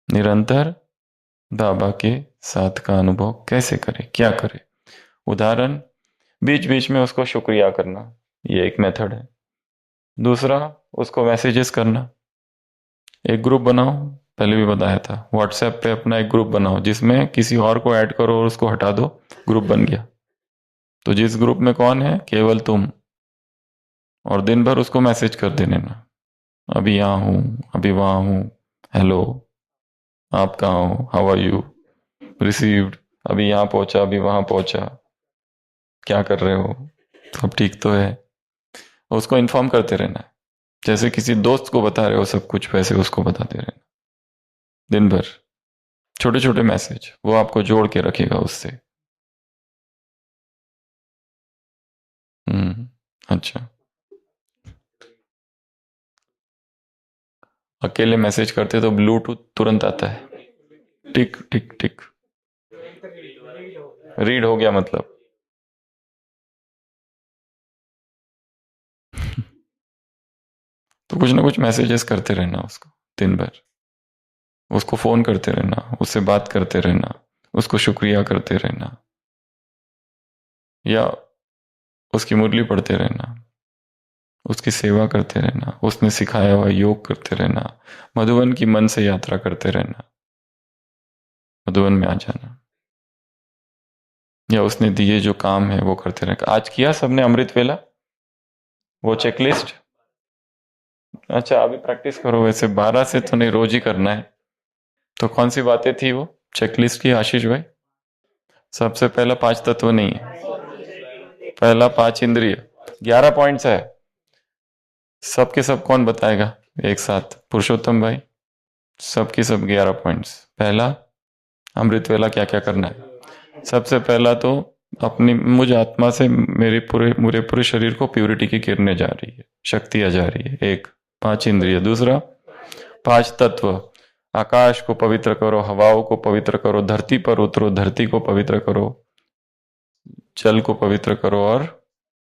निरंतर बाबा के साथ का अनुभव कैसे करें, क्या करें। उदाहरण, बीच बीच में उसको शुक्रिया करना, ये एक मेथड है। दूसरा, उसको मैसेजेस करना। एक ग्रुप बनाओ, पहले भी बताया था, व्हाट्सएप पे अपना एक ग्रुप बनाओ जिसमें किसी और को ऐड करो और उसको हटा दो, ग्रुप बन गया। तो जिस ग्रुप में कौन है, केवल तुम, और दिन भर उसको मैसेज कर देने ना, अभी यहाँ हूं, अभी वहां हूं, हेलो, आप कहाँ हो, हाउ आर यू, रिसीव्ड, अभी यहाँ पहुंचा, अभी वहां पहुंचा, क्या कर रहे हो, सब ठीक तो है। उसको इन्फॉर्म करते रहना है, जैसे किसी दोस्त को बता रहे हो सब कुछ, वैसे उसको बताते रहना दिन भर, छोटे छोटे मैसेज, वो आपको जोड़ के रखेगा उससे। अच्छा, अकेले मैसेज करते तो ब्लूटूथ तुरंत आता है, टिक टिक टिक, रीड हो गया मतलब। तो कुछ ना कुछ मैसेजेस करते रहना उसको दिन भर, उसको फोन करते रहना, उससे बात करते रहना, उसको शुक्रिया करते रहना, या उसकी मुरली पढ़ते रहना, उसकी सेवा करते रहना, उसने सिखाया हुआ योग करते रहना, मधुबन की मन से यात्रा करते रहना, मधुबन में आ जाना, या उसने दिए जो काम है वो करते रहना। आज किया सबने अमृत वेला, वो चेकलिस्ट? अच्छा, अभी प्रैक्टिस करो, वैसे 12 से तो नहीं, रोज ही करना है। तो कौन सी बातें थी वो चेकलिस्ट की, आशीष भाई? सबसे पहला 5 तत्व नहीं है, पहला 5 इंद्रिय, 11 पॉइंट्स है। सबके सब कौन बताएगा एक साथ? पुरुषोत्तम भाई, सबकी सब 11 पॉइंट्स। पहला, अमृत वेला क्या क्या करना है? सबसे पहला तो अपनी मुझ आत्मा से मेरे पूरे शरीर को प्यूरिटी की किरणें जा रही है, शक्ति आ जा रही है, एक। 5 इंद्रिय। दूसरा, 5 तत्व, आकाश को पवित्र करो, हवाओं को पवित्र करो, धरती पर उतरो, धरती को पवित्र करो, जल को पवित्र करो, और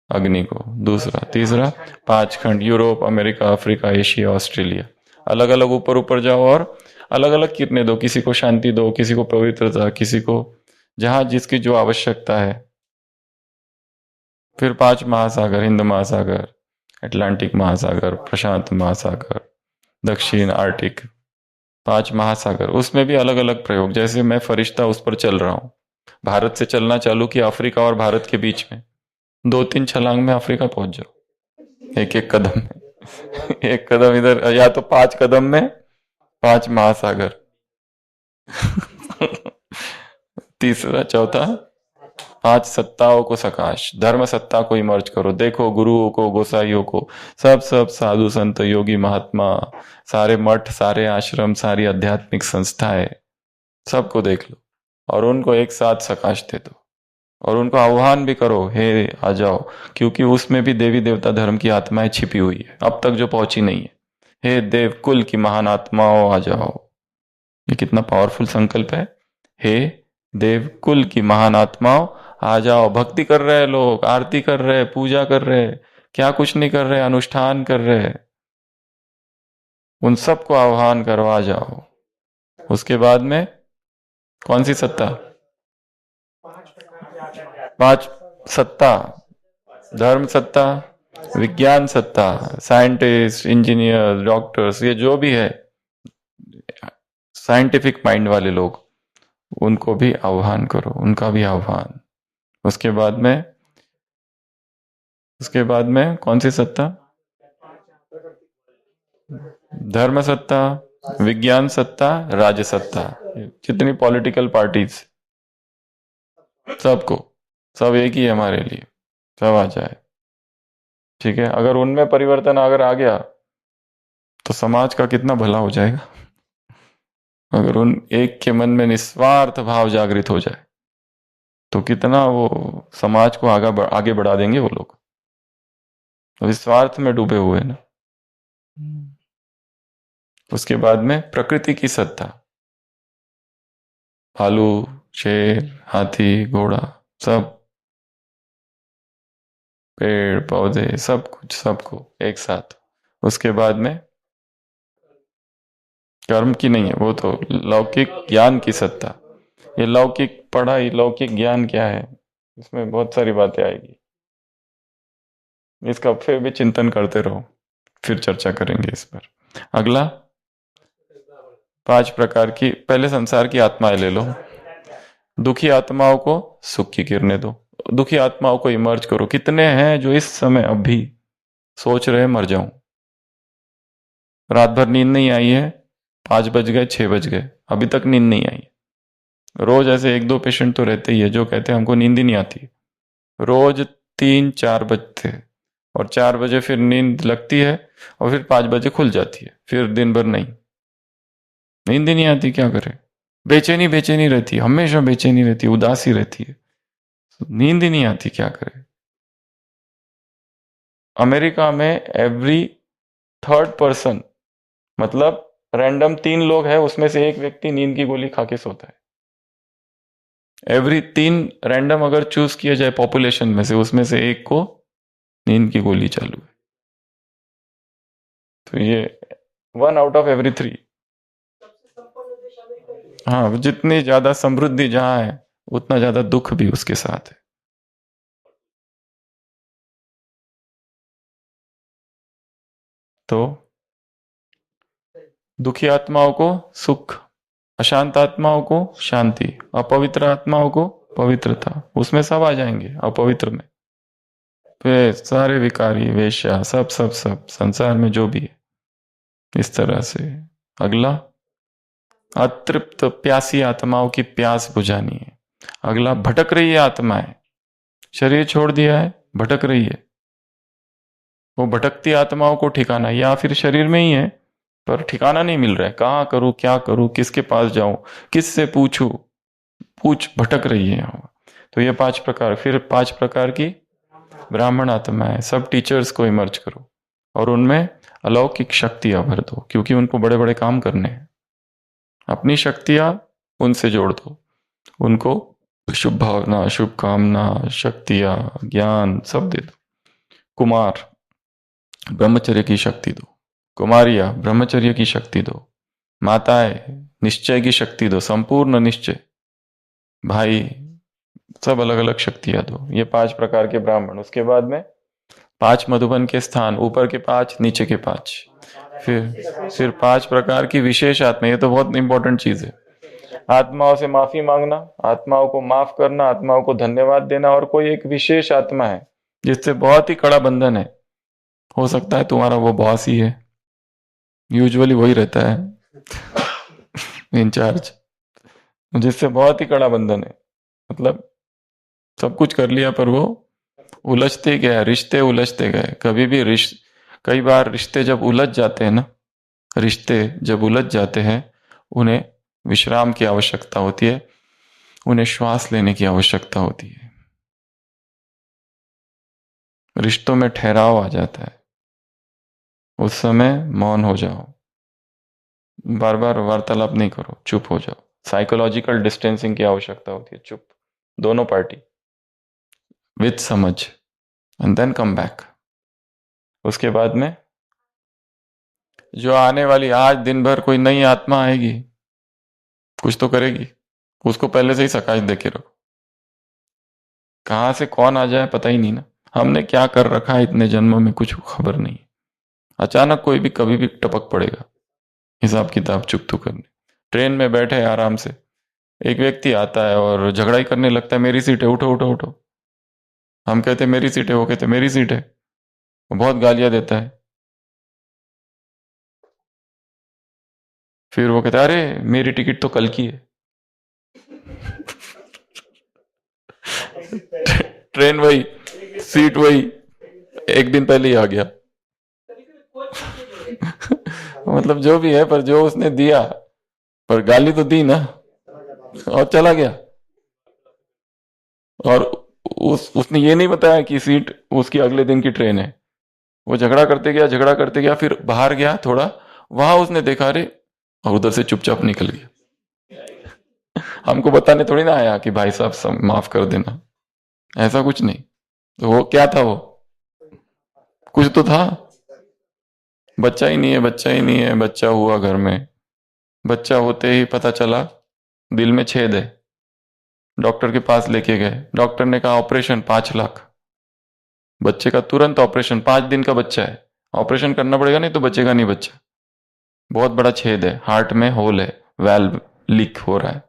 अग्नि को। दूसरा। तीसरा, 5 खंड, Europe, America, Africa, Asia, Australia, अलग अलग ऊपर ऊपर जाओ और अलग अलग किरणें दो, किसी को शांति दो, किसी को पवित्रता, किसी को जहां जिसकी जो आवश्यकता है। फिर 5 महासागर, हिंद महासागर, अटलांटिक महासागर, प्रशांत महासागर, दक्षिण आर्टिक, 5 महासागर, उसमें भी अलग अलग प्रयोग। जैसे मैं फरिश्ता उस पर चल रहा हूं, भारत से चलना चालू किया, अफ्रीका और भारत के बीच में 2-3 छलांग में अफ्रीका पहुंच जाओ, एक एक कदम में एक कदम इधर, या तो 5 कदम में 5 महासागर तीसरा, चौथा, 5 सत्ताओं को सकाश, धर्म सत्ता को इमर्ज करो, देखो गुरुओं को, गोसाइयों को, सब सब साधु संत योगी महात्मा, सारे मठ, सारे आश्रम, सारी आध्यात्मिक संस्थाएं, सबको देख लो और उनको एक साथ सकाश दे दो, और उनको आह्वान भी करो, हे आ जाओ, क्योंकि उसमें भी देवी देवता धर्म की आत्माएं छिपी हुई है, अब तक जो पहुंची नहीं है। हे देव कुल की महान आत्माओं आ जाओ। ये कितना पावरफुल संकल्प है। हे देव कुल की महान आत्माओं आ जाओ। भक्ति कर रहे हैं लोग, आरती कर रहे हैं, पूजा कर रहे हैं, क्या कुछ नहीं कर रहे, अनुष्ठान कर रहे हैं, उन सबको आह्वान करो, आ जाओ। उसके बाद में कौन सी सत्ता? 5 सत्ता, धर्म सत्ता, विज्ञान सत्ता, साइंटिस्ट, इंजीनियर, डॉक्टर्स, ये जो भी है साइंटिफिक माइंड वाले लोग, उनको भी आह्वान करो, उनका भी आह्वान। उसके बाद में कौन सी सत्ता? धर्म सत्ता, विज्ञान सत्ता, राज्य सत्ता, जितनी पॉलिटिकल पार्टीज, सबको, सब एक ही है हमारे लिए, सब आ जाए। ठीक है, अगर उनमें परिवर्तन अगर आ गया तो समाज का कितना भला हो जाएगा, अगर उन एक के मन में निस्वार्थ भाव जागृत हो जाए तो कितना वो समाज को आगे बढ़ा देंगे वो लोग। तो स्वार्थ में डूबे हुए हैं ना। उसके बाद में प्रकृति की सत्ता, भालू, शेर, हाथी, घोड़ा, सब पेड़ पौधे, सब कुछ, सबको एक साथ। उसके बाद में कर्म की नहीं है, वो तो लौकिक ज्ञान की सत्ता। ये लौकिक पढ़ाई, लौकिक ज्ञान क्या है, इसमें बहुत सारी बातें आएगी। इसका फिर भी चिंतन करते रहो, फिर चर्चा करेंगे इस पर। अगला 5 प्रकार की, पहले संसार की आत्माएं ले लो। दुखी आत्माओं को सुख की किरणें दो। दुखी आत्माओं को इमर्ज करो। कितने हैं जो इस समय अभी सोच रहे मर जाऊं, रात भर नींद नहीं आई है, 5 बज गए, 6 बज गए, अभी तक नींद नहीं आई। रोज ऐसे 1-2 पेशेंट तो रहते ही है जो कहते हैं हमको नींद ही नहीं आती। रोज 3-4 बजते हैं और 4 बजे फिर नींद लगती है और फिर 5 बजे खुल जाती है, फिर दिन भर नहीं, नींद ही नहीं आती। क्या करे? बेचैनी बेचैनी रहती है, हमेशा बेचैनी रहती है, उदासी रहती है, नींद ही नहीं आती। क्या करे? अमेरिका में एवरी 3rd पर्सन, मतलब रैंडम 3 लोग हैं, उसमें से एक व्यक्ति नींद की गोली खा के सोता है। एवरी 3 रैंडम अगर चूज किया जाए पॉपुलेशन में से, उसमें से एक को नींद की गोली चालू है। तो ये 1 आउट ऑफ एवरी 3। हाँ, जितनी ज्यादा समृद्धि जहां है उतना ज्यादा दुख भी उसके साथ है। तो दुखी आत्माओं को सुख, अशांत आत्माओं को शांति, अपवित्र आत्माओं को पवित्रता, उसमें सब आ जाएंगे अपवित्र में। फिर सारे विकारी, वेश्या, सब सब सब संसार में जो भी है, इस तरह से। अगला, अतृप्त प्यासी आत्माओं की प्यास बुझानी है। अगला, भटक रही है आत्माएं, शरीर छोड़ दिया है, भटक रही है, वो भटकती आत्माओं को ठिकाना, या फिर शरीर में ही है पर ठिकाना नहीं मिल रहा है, कहाँ करूं, क्या करूं, किसके पास जाऊं, किससे पूछूं, भटक रही है यहाँ। तो ये 5 प्रकार। फिर 5 प्रकार की ब्राह्मण आत्माएं, सब टीचर्स को इमर्ज करो और उनमें अलौकिक शक्तियां भर दो, क्योंकि उनको बड़े बड़े काम करने हैं। अपनी शक्तियां उनसे जोड़ दो, उनको शुभ भावना, शुभ कामना, शक्तियां, ज्ञान सब दे दो। कुमार, ब्रह्मचर्य की शक्ति दो। कुमारियां, ब्रह्मचर्य की शक्ति दो। माताएं, निश्चय की शक्ति दो, संपूर्ण निश्चय। भाई, सब अलग अलग शक्तियां दो। ये 5 प्रकार के ब्राह्मण। उसके बाद में 5 मधुबन के स्थान, ऊपर के 5, नीचे के 5। फिर 5 प्रकार की विशेष आत्मा। ये तो बहुत इंपॉर्टेंट चीज है। आत्माओं से माफी मांगना, आत्माओं को माफ करना, आत्माओं को धन्यवाद देना। और कोई एक विशेष आत्मा है जिससे बहुत ही कड़ा बंधन है, हो सकता है तुम्हारा वो बॉस ही है, यूजुअली वही रहता है इंचार्ज, जिससे बहुत ही कड़ा बंधन है। मतलब सब कुछ कर लिया पर वो उलझते गया, रिश्ते उलझते गए। कई बार रिश्ते जब उलझ जाते हैं ना, रिश्ते जब उलझ जाते हैं, उन्हें विश्राम की आवश्यकता होती है, उन्हें श्वास लेने की आवश्यकता होती है। रिश्तों में ठहराव आ जाता है, उस समय मौन हो जाओ, बार बार वार्तालाप नहीं करो, चुप हो जाओ। साइकोलॉजिकल डिस्टेंसिंग की आवश्यकता होती है, चुप, दोनों पार्टी विद समझ, एंड देन कम बैक। उसके बाद में जो आने वाली, आज दिन भर कोई नई आत्मा आएगी, कुछ तो करेगी, उसको पहले से ही सकाश देके रखो। कहां से कौन आ जाए पता ही नहीं ना। हमने क्या कर रखा है इतने जन्मों में, कुछ खबर नहीं। अचानक कोई भी कभी भी टपक पड़ेगा, हिसाब किताब चुकतू करने। ट्रेन में बैठे आराम से, एक व्यक्ति आता है और झगड़ा ही करने लगता है, मेरी सीट है, उठो उठो उठो। हम कहते मेरी सीट है, वो कहते मेरी सीट है, वो बहुत गालियां देता है। फिर वो कहता है अरे मेरी टिकट तो कल की है। ट्रेन वही, सीट वही, एक दिन पहले ही आ गया। मतलब जो भी है, पर जो उसने दिया, पर गाली तो दी ना, और चला गया। और उसने ये नहीं बताया कि सीट उसकी अगले दिन की ट्रेन है। वो झगड़ा करते गया, फिर बाहर गया थोड़ा, वहां उसने देखा रे, और उधर से चुपचाप निकल गया। हमको बताने थोड़ी ना आया कि भाई साहब माफ कर देना, ऐसा कुछ नहीं। तो वो क्या था, वो कुछ तो था। बच्चा ही नहीं है, बच्चा ही नहीं है, बच्चा हुआ घर में, बच्चा होते ही पता चला दिल में छेद है। डॉक्टर के पास लेके गए, डॉक्टर ने कहा ऑपरेशन 5 लाख। बच्चे का तुरंत ऑपरेशन, 5 दिन का बच्चा है, ऑपरेशन करना पड़ेगा, नहीं तो बचेगा नहीं बच्चा। बहुत बड़ा छेद है, हार्ट में होल है, वैल्व लीक हो रहा है।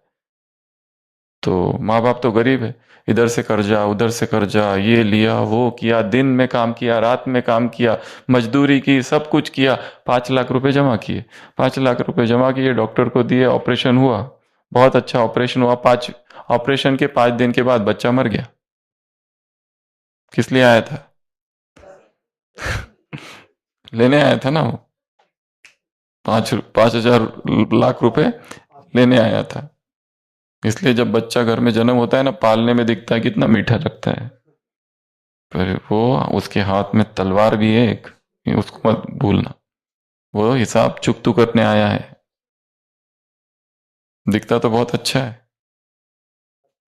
तो माँ बाप तो गरीब है, इधर से कर्जा उधर से कर्जा, ये लिया वो किया, दिन में काम किया रात में काम किया, मजदूरी की, सब कुछ किया, 5 लाख रुपए जमा किए। 5 लाख रुपए जमा किए, डॉक्टर को दिए, ऑपरेशन हुआ, बहुत अच्छा ऑपरेशन हुआ। ऑपरेशन के 5 दिन के बाद बच्चा मर गया। किस लिए आया था? लेने आया था ना वो, 5,000 लाख रुपए लेने आया था। इसलिए जब बच्चा घर में जन्म होता है ना, पालने में दिखता है कितना मीठा लगता है, पर वो उसके हाथ में तलवार भी है एक, ये उसको मत भूलना। वो हिसाब चुकतू करने आया है। दिखता तो बहुत अच्छा है,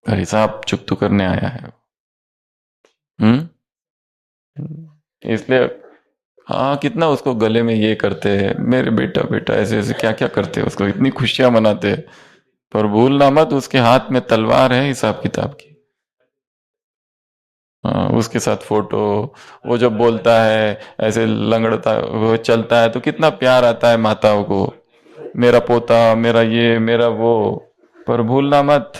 पर हिसाब चुकतू करने आया है। हम्म। इसलिए हाँ, कितना उसको गले में ये करते हैं, मेरे बेटा बेटा, ऐसे ऐसे क्या क्या करते हैं, उसको इतनी खुशियां मनाते हैं, पर भूलना मत उसके हाथ में तलवार है हिसाब किताब की। हाँ, उसके साथ फोटो, वो जब बोलता है ऐसे लंगड़ता वो चलता है तो कितना प्यार आता है माताओं को, मेरा पोता, मेरा ये, मेरा वो। पर भूलना मत,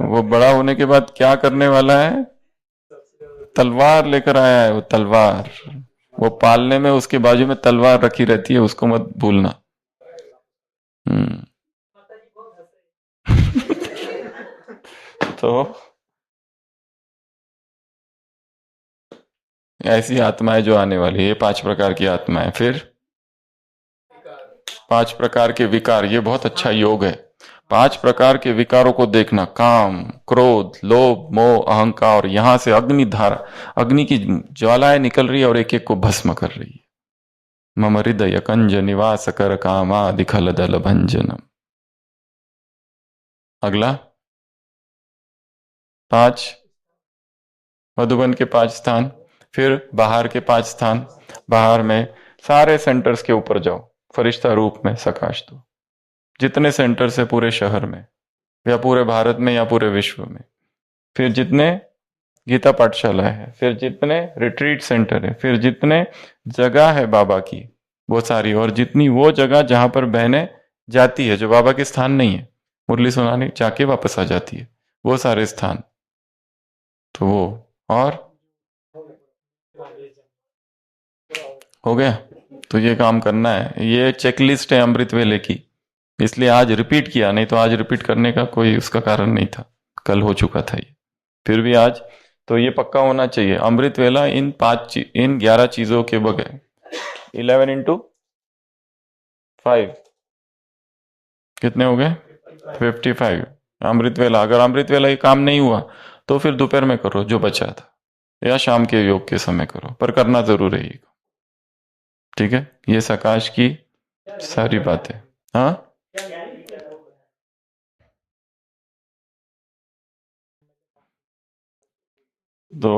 वो बड़ा होने के बाद क्या करने वाला है, तलवार लेकर आया है वो, तलवार। वो पालने में उसके बाजू में तलवार रखी रहती है, उसको मत भूलना। हम्म। तो ऐसी आत्माएं जो आने वाली है, ये 5 प्रकार की आत्माएं। फिर 5 प्रकार के विकार, ये बहुत अच्छा योग है। 5 प्रकार के विकारों को देखना, काम, क्रोध, लोभ, मोह, अहंकार, यहां से अग्नि धारा, अग्नि की ज्वालाएं निकल रही है और एक एक को भस्म कर रही है। मम हृदय कंज निवास कर कामादि खल दल भंजनम। अगला 5 मधुबन के 5 स्थान, फिर बाहर के 5 स्थान। बाहर में सारे सेंटर्स के ऊपर जाओ, फरिश्ता रूप में सकाश दो, जितने सेंटर्स है पूरे शहर में या पूरे भारत में या पूरे विश्व में। फिर जितने गीता पाठशाला है, फिर जितने रिट्रीट सेंटर है, फिर जितने जगह है बाबा की वो सारी, और जितनी वो जगह जहां पर बहनें जाती है जो बाबा के स्थान नहीं है, मुरली सुनाने जाके वापस आ जाती है, वो सारे स्थान। तो वो, और हो गया। तो ये काम करना है, ये चेकलिस्ट है अमृत वेले की, इसलिए आज रिपीट किया, नहीं तो आज रिपीट करने का कोई उसका कारण नहीं था, कल हो चुका था ये, फिर भी आज तो ये पक्का होना चाहिए। अमृत वेला इन 11 चीजों के बगैर, 11 × 5 कितने हो गए, 55। अमृत वेला, अगर अमृत वेला ये काम नहीं हुआ तो फिर दोपहर में करो जो बचा था, या शाम के योग के समय करो, पर करना जरूर है ये। ठीक है, ये सकाश की सारी बातें। हाँ, तो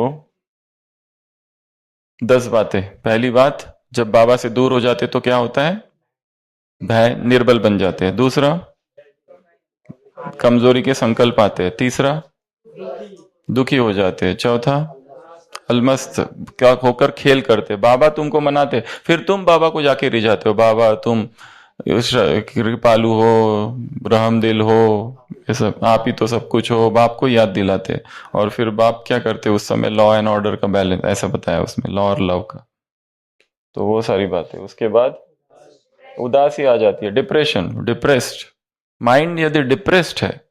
10 बातें। पहली बात, जब बाबा से दूर हो जाते तो क्या होता है, भय निर्बल बन जाते हैं। दूसरा, कमजोरी के संकल्प आते हैं। तीसरा, दुखी हो जाते हैं। चौथा, अलमस्त क्या होकर खेल करते, बाबा तुमको मनाते, फिर तुम बाबा को जाके रिझाते हो, बाबा तुम कृपालु हो, रहम दिल हो, ये सब आप ही तो सब कुछ हो, बाप को याद दिलाते। और फिर बाप क्या करते उस समय, लॉ एंड ऑर्डर का बैलेंस, ऐसा बताया उसमें, लॉ और लव का। तो वो सारी बातें। उसके बाद उदासी आ जाती है, डिप्रेशन, डिप्रेस्ड माइंड यदि डिप्रेस्ड है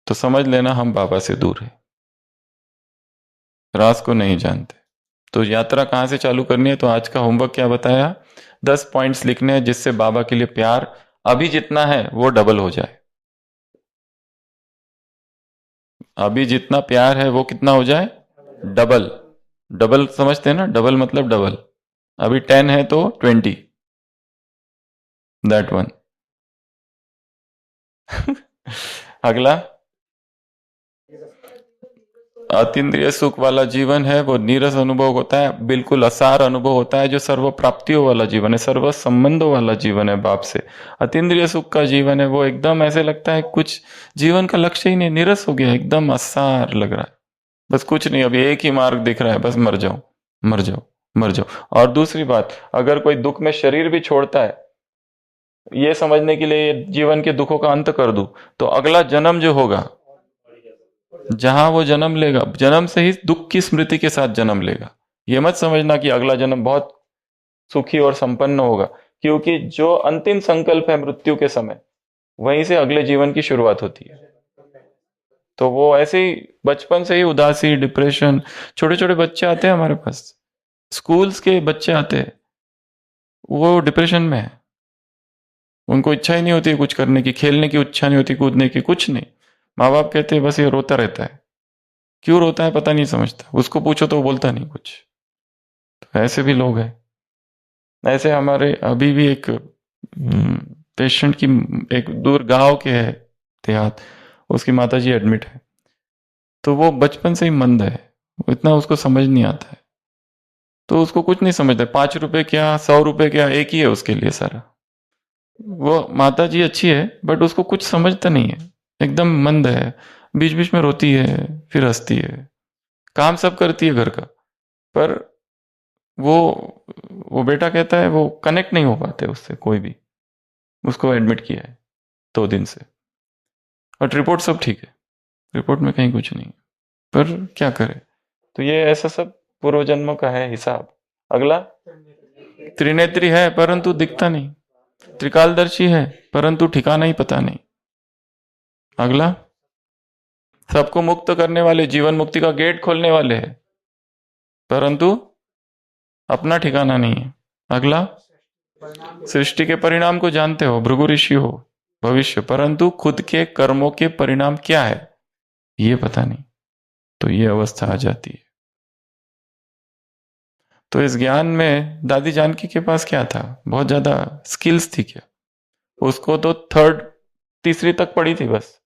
तो समझ लेना हम बाबा से दूर है, राज को नहीं जानते। तो यात्रा कहां से चालू करनी है, तो आज का होमवर्क क्या बताया, 10 पॉइंट्स लिखने हैं जिससे बाबा के लिए प्यार अभी जितना है वो डबल हो जाए। अभी जितना प्यार है वो कितना हो जाए, डबल। डबल समझते हैं ना, डबल मतलब डबल। अभी 10 है तो 20, दैट वन। अगला, अतीन्द्रिय सुख वाला जीवन है वो नीरस अनुभव होता है, बिल्कुल असार अनुभव होता है, जो सर्व प्राप्तियों वाला जीवन है, सर्व संबंधों वाला जीवन है बाप से। अतीन्द्रिय सुख का जीवन है वो एकदम ऐसे लगता है कुछ जीवन का लक्ष्य ही नहीं, नीरस हो गया, एकदम असार लग रहा है, बस कुछ नहीं, अभी एक ही मार्ग दिख रहा है, बस मर जाओ, मर जाओ, मर जाओ। और दूसरी बात, अगर कोई दुख में शरीर भी छोड़ता है, ये समझने के लिए जीवन के दुखों का अंत कर दूं, तो अगला जन्म जो होगा, जहां वो जन्म लेगा, जन्म से ही दुख की स्मृति के साथ जन्म लेगा। ये मत समझना कि अगला जन्म बहुत सुखी और संपन्न होगा, क्योंकि जो अंतिम संकल्प है मृत्यु के समय, वहीं से अगले जीवन की शुरुआत होती है। तो वो ऐसे ही बचपन से ही उदासी, डिप्रेशन, छोटे छोटे बच्चे आते हैं हमारे पास, स्कूल्स के बच्चे आते हैं, वो डिप्रेशन में है, उनको इच्छा ही नहीं होती कुछ करने की, खेलने की इच्छा नहीं होती, कूदने की, कुछ नहीं। माँ बाप कहते हैं बस ये रोता रहता है, क्यों रोता है पता नहीं समझता, उसको पूछो तो वो बोलता नहीं कुछ। तो ऐसे भी लोग हैं। ऐसे हमारे अभी भी एक पेशेंट की, एक दूर गांव के है, देहात, उसकी माताजी एडमिट है, तो वो बचपन से ही मंद है, इतना उसको समझ नहीं आता है, तो उसको कुछ नहीं समझता, 5 रुपए क्या 100 रुपए क्या एक ही है उसके लिए सारा। वो माताजी अच्छी है बट उसको कुछ समझता नहीं है, एकदम मंद है, बीच बीच में रोती है, फिर हंसती है, काम सब करती है घर का, पर वो वो बेटा कहता है वो कनेक्ट नहीं हो पाते उससे कोई भी। उसको एडमिट किया है 2 दिन से, और रिपोर्ट सब ठीक है, रिपोर्ट में कहीं कुछ नहीं है, पर क्या करे। तो ये ऐसा सब पूर्व जन्मों का है हिसाब। अगला, त्रिनेत्री है परंतु दिखता नहीं, त्रिकालदर्शी है परंतु ठिकाना ही पता नहीं। अगला, सबको मुक्त करने वाले, जीवन मुक्ति का गेट खोलने वाले हैं, परंतु अपना ठिकाना नहीं है। अगला, सृष्टि के परिणाम को जानते हो, भृगु ऋषि हो भविष्य, परंतु खुद के कर्मों के परिणाम क्या है ये पता नहीं। तो ये अवस्था आ जाती है। तो इस ज्ञान में दादी जानकी के पास क्या था, बहुत ज्यादा स्किल्स थी क्या? उसको तो थर्ड तीसरी तक पढ़ी थी बस।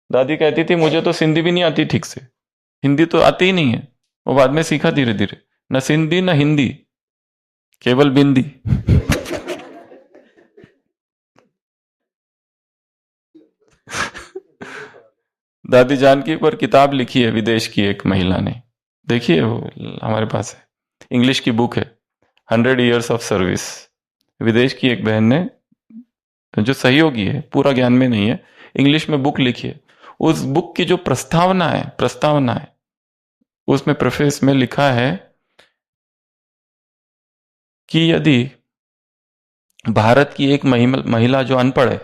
दादी कहती थी मुझे तो सिंधी भी नहीं आती ठीक से, हिंदी तो आती ही नहीं है, वो बाद में सीखा धीरे धीरे, न सिंधी न हिंदी, केवल बिंदी। दादी जानकी पर किताब लिखी है विदेश की एक महिला ने, देखिए वो हमारे पास है, इंग्लिश की बुक है, 100 Years ऑफ सर्विस। विदेश की एक बहन ने, जो सहयोगी है, पूरा ज्ञान में नहीं है, इंग्लिश में बुक लिखी है। उस बुक की जो प्रस्तावना है उसमें प्रेफेस में लिखा है कि यदि भारत की एक महिला जो अनपढ़ है,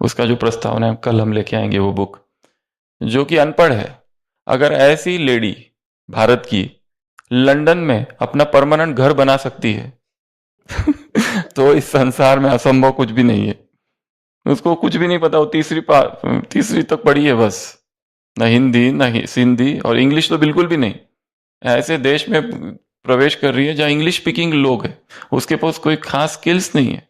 उसका जो प्रस्तावना है, कल हम लेके आएंगे वो बुक, जो कि अनपढ़ है, अगर ऐसी लेडी भारत की लंदन में अपना परमानेंट घर बना सकती है तो इस संसार में असंभव कुछ भी नहीं है। उसको कुछ भी नहीं पता, वो तीसरी तक पढ़ी है बस, न हिंदी न सिंधी, और इंग्लिश तो बिल्कुल भी नहीं। ऐसे देश में प्रवेश कर रही है जहां इंग्लिश स्पीकिंग लोग हैं, उसके पास कोई खास स्किल्स नहीं है।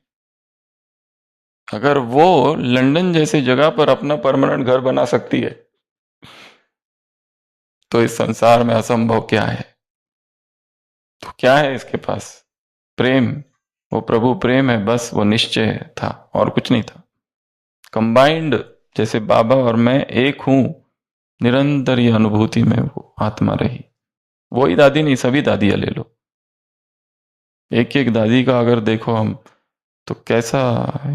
अगर वो लंदन जैसी जगह पर अपना परमानेंट घर बना सकती है, तो इस संसार में असंभव क्या है? तो क्या है इसके पास? प्रेम, वो प्रभु प्रेम है, बस वो निश्चय था और कुछ नहीं था। कंबाइंड, जैसे बाबा और मैं एक हूं, निरंतर ये अनुभूति में वो आत्मा रही। वही दादी नहीं, सभी दादियां ले लो, एक एक दादी का अगर देखो हम, तो कैसा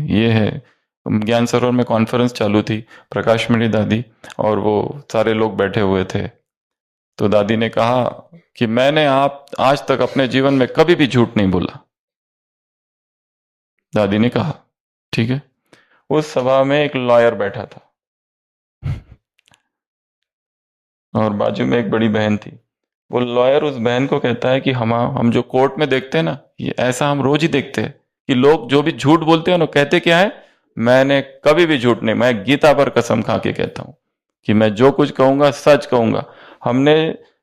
ये है। ज्ञान सरोवर में कॉन्फ्रेंस चालू थी, प्रकाश मणि दादी और वो सारे लोग बैठे हुए थे, तो दादी ने कहा कि मैंने आप आज तक अपने जीवन में कभी भी झूठ नहीं बोला। दादी ने कहा ठीक है। उस सभा में एक लॉयर बैठा था और बाजू में एक बड़ी बहन थी। वो लॉयर उस बहन को कहता है कि हम जो कोर्ट में देखते हैं ना, ये ऐसा हम रोज ही देखते हैं कि लोग जो भी झूठ बोलते हैं ना, कहते क्या है, मैंने कभी भी झूठ नहीं, मैं गीता पर कसम खा के कहता हूं, कि मैं जो कुछ कहूंगा सच कहूंगा। हमने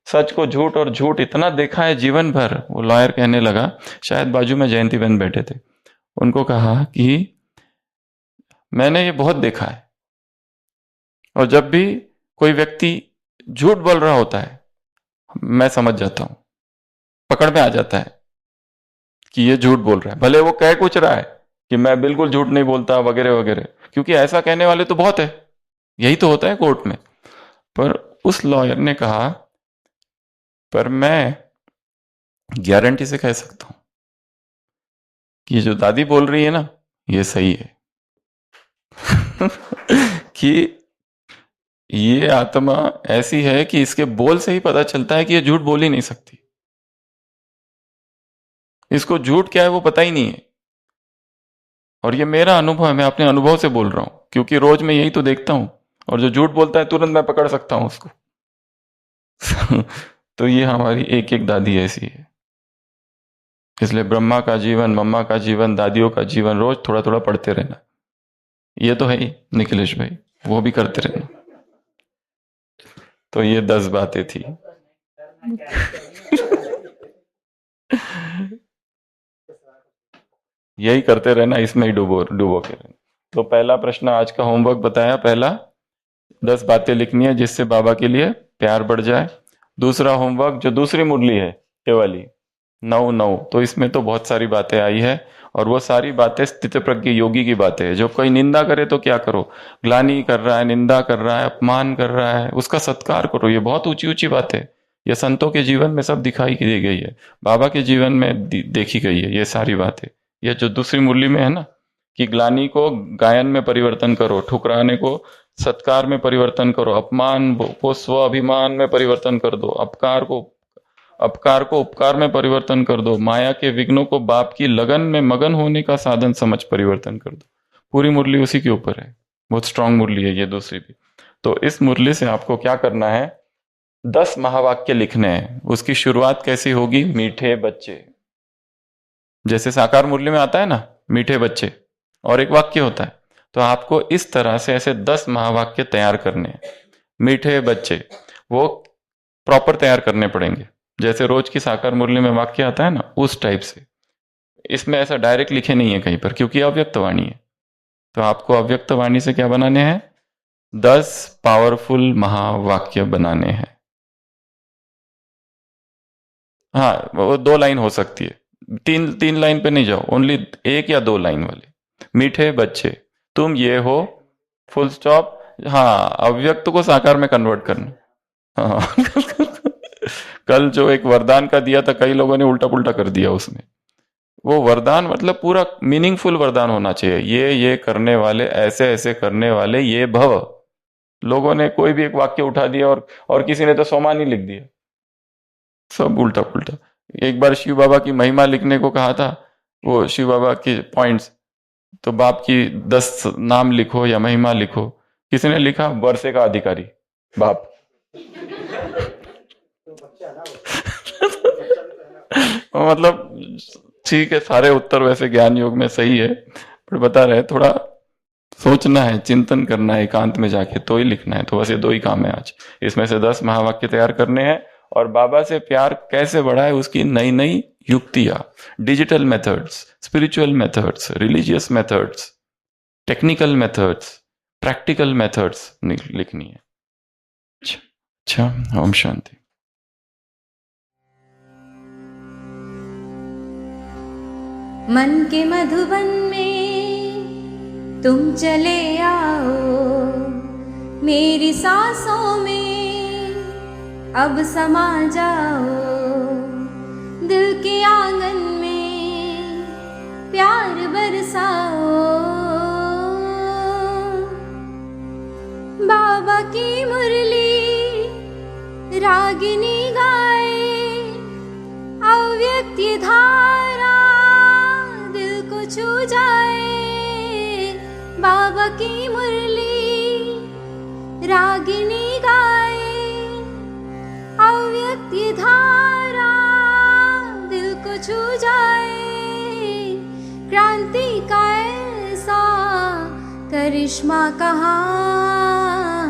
सच को झूठ और झूठ इतना देखा है जीवन भर। वो लॉयर कहने लगा, शायद बाजू में जयंती बहन बैठे थे, उनको कहा कि मैंने ये बहुत देखा है, और जब भी कोई व्यक्ति झूठ बोल रहा होता है मैं समझ जाता हूं, पकड़ में आ जाता है कि ये झूठ बोल रहा है, भले वो कह कुछ रहा है कि मैं बिल्कुल झूठ नहीं बोलता वगैरह वगैरह, क्योंकि ऐसा कहने वाले तो बहुत है, यही तो होता है कोर्ट में। पर उस लॉयर ने कहा, पर मैं गारंटी से कह सकता हूं कि जो दादी बोल रही है ना ये सही है कि ये आत्मा ऐसी है कि इसके बोल से ही पता चलता है कि ये झूठ बोल ही नहीं सकती, इसको झूठ क्या है वो पता ही नहीं है। और ये मेरा अनुभव है, मैं अपने अनुभव से बोल रहा हूं, क्योंकि रोज मैं यही तो देखता हूं, और जो झूठ बोलता है तुरंत मैं पकड़ सकता हूं उसको तो ये हमारी एक एक दादी ऐसी है। इसलिए ब्रह्मा का जीवन, मम्मा का जीवन, दादियों का जीवन रोज थोड़ा थोड़ा पढ़ते रहना। ये तो है ही निखिलेश भाई, वो भी करते रहना। तो ये 10 बातें थी यही करते रहना, इसमें ही डूबो डूबो के रहना। तो पहला प्रश्न आज का होमवर्क बताया, पहला 10 बातें लिखनी है जिससे बाबा के लिए प्यार बढ़ जाए। दूसरा होमवर्क जो दूसरी मुरली है ये वाली 9-9, तो इसमें तो बहुत सारी बातें आई है, और वो सारी बातें स्थित प्रज्ञ योगी की बातें हैं। जो कोई निंदा करे तो क्या करो, ग्लानि कर रहा है, निंदा कर रहा है, अपमान कर रहा है, उसका सत्कार करो। ये बहुत ऊंची ऊंची बातें, ये संतों के जीवन में सब दिखाई दी गई है, बाबा के जीवन में देखी गई है ये सारी बातें। ये जो दूसरी मुरली में है ना कि ग्लानि को गायन में परिवर्तन करो, ठुकराने को सत्कार में परिवर्तन करो, अपमान को स्व अभिमान में परिवर्तन कर दो, अपकार को उपकार में परिवर्तन कर दो, माया के विघ्नों को बाप की लगन में मगन होने का साधन समझ परिवर्तन कर दो। पूरी मुरली उसी के ऊपर है, बहुत स्ट्रांग मुरली है ये दूसरी भी। तो इस मुरली से आपको क्या करना है, 10 महावाक्य लिखने हैं। उसकी शुरुआत कैसी होगी, मीठे बच्चे, जैसे साकार मुरली में आता है ना मीठे बच्चे, और एक वाक्य होता है, तो आपको इस तरह से ऐसे 10 महावाक्य तैयार करने हैं। मीठे बच्चे वो प्रॉपर तैयार करने पड़ेंगे, जैसे रोज की साकार मुरली में वाक्य आता है ना उस टाइप से। इसमें ऐसा डायरेक्ट लिखे नहीं है कहीं पर, क्योंकि अव्यक्त वाणी है। तो आपको अव्यक्त वाणी से क्या बनाने हैं, 10 पावरफुल महावाक्य बनाने हैं। हाँ वो 2 लाइन हो सकती है, तीन लाइन पे नहीं जाओ, ओनली 1 या 2 लाइन वाले। मीठे बच्चे तुम ये हो, फुल स्टॉप। हाँ अव्यक्त को साकार में कन्वर्ट करना। हाँ कल जो एक वरदान का दिया था, कई लोगों ने उल्टा पुल्टा कर दिया उसमें। वो वरदान मतलब पूरा मीनिंगफुल वरदान होना चाहिए, ये करने वाले, ऐसे ऐसे करने वाले, ये भव। लोगों ने कोई भी एक वाक्य उठा दिया, और किसी ने तो सोमानी लिख दिया, सब उल्टा पुल्टा। एक बार शिव बाबा की महिमा लिखने को कहा था, वो शिव बाबा के पॉइंट्स, तो बाप की 10 नाम लिखो या महिमा लिखो, किसी ने लिखा वर्षे का अधिकारी बाप मतलब ठीक है, सारे उत्तर वैसे ज्ञान योग में सही है, पर बता रहे थोड़ा सोचना है, चिंतन करना है, एकांत में जाके तो ही लिखना है। तो बस ये 2 ही काम है आज, इसमें से 10 महावाक्य तैयार करने हैं। और बाबा से प्यार कैसे बढ़ाए उसकी नई नई युक्तियां, digital methods, spiritual methods, religious methods, technical methods, practical methods लिखनी है। अच्छा, ओम शांति। मन के मधुबन में तुम चले आओ, मेरी सांसों में अब समा जाओ। दिल के आंगन में प्यार बरसाओ, बाबा की मुरली रागिनी गाए, अव्यक्त धारा दिल को छू जाए। बाबा की मुरली रागिनी गाए, अव्यक्त धारा दिल को छू जाए। क्रांति का ऐसा करिश्मा कहाँ,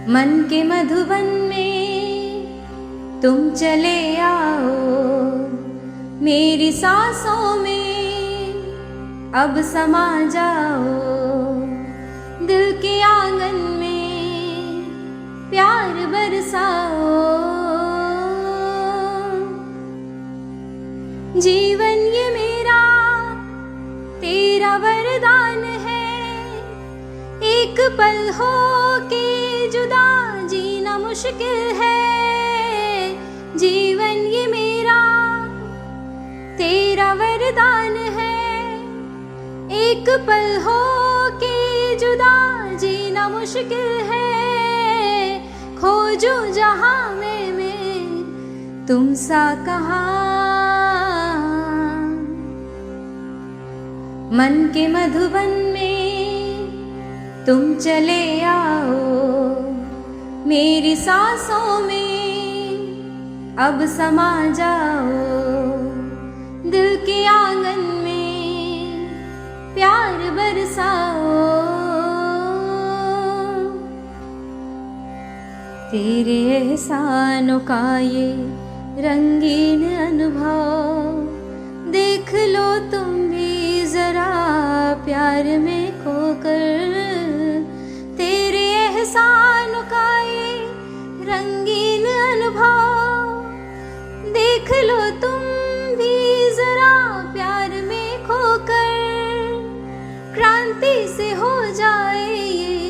मन के मधुबन में तुम चले आओ, मेरी सांसों में अब समा जाओ, दिल के आंगन में प्यार बरसाओ। जीवन ये मेरा तेरा वरदान है, एक पल हो के जुदा जीना मुश्किल है। जीवन ये मेरा तेरा वरदान है, एक पल हो के जुदा जीना मुश्किल है। खोजूं जहां में मैं तुम सा कहाँ, मन के मधुबन में तुम चले आओ, मेरी सांसों में अब समा जाओ, दिल के आंगन में प्यार बरसाओ। तेरे एहसानों का ये रंगीन अनुभव देख लो तुम भी जरा प्यार में खोकर। तेरे एहसानों का ये रंगीन अनुभव देख लो तुम भी जरा प्यार में खोकर। क्रांति से हो जाए ये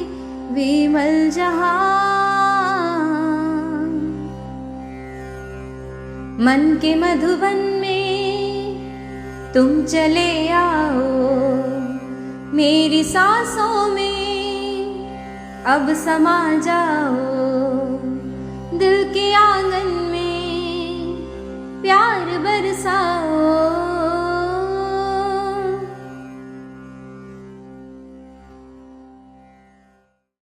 विमल जहां, मन के मधुबन में तुम चले आओ, मेरी सांसों में अब समा जाओ, दिल के आंगन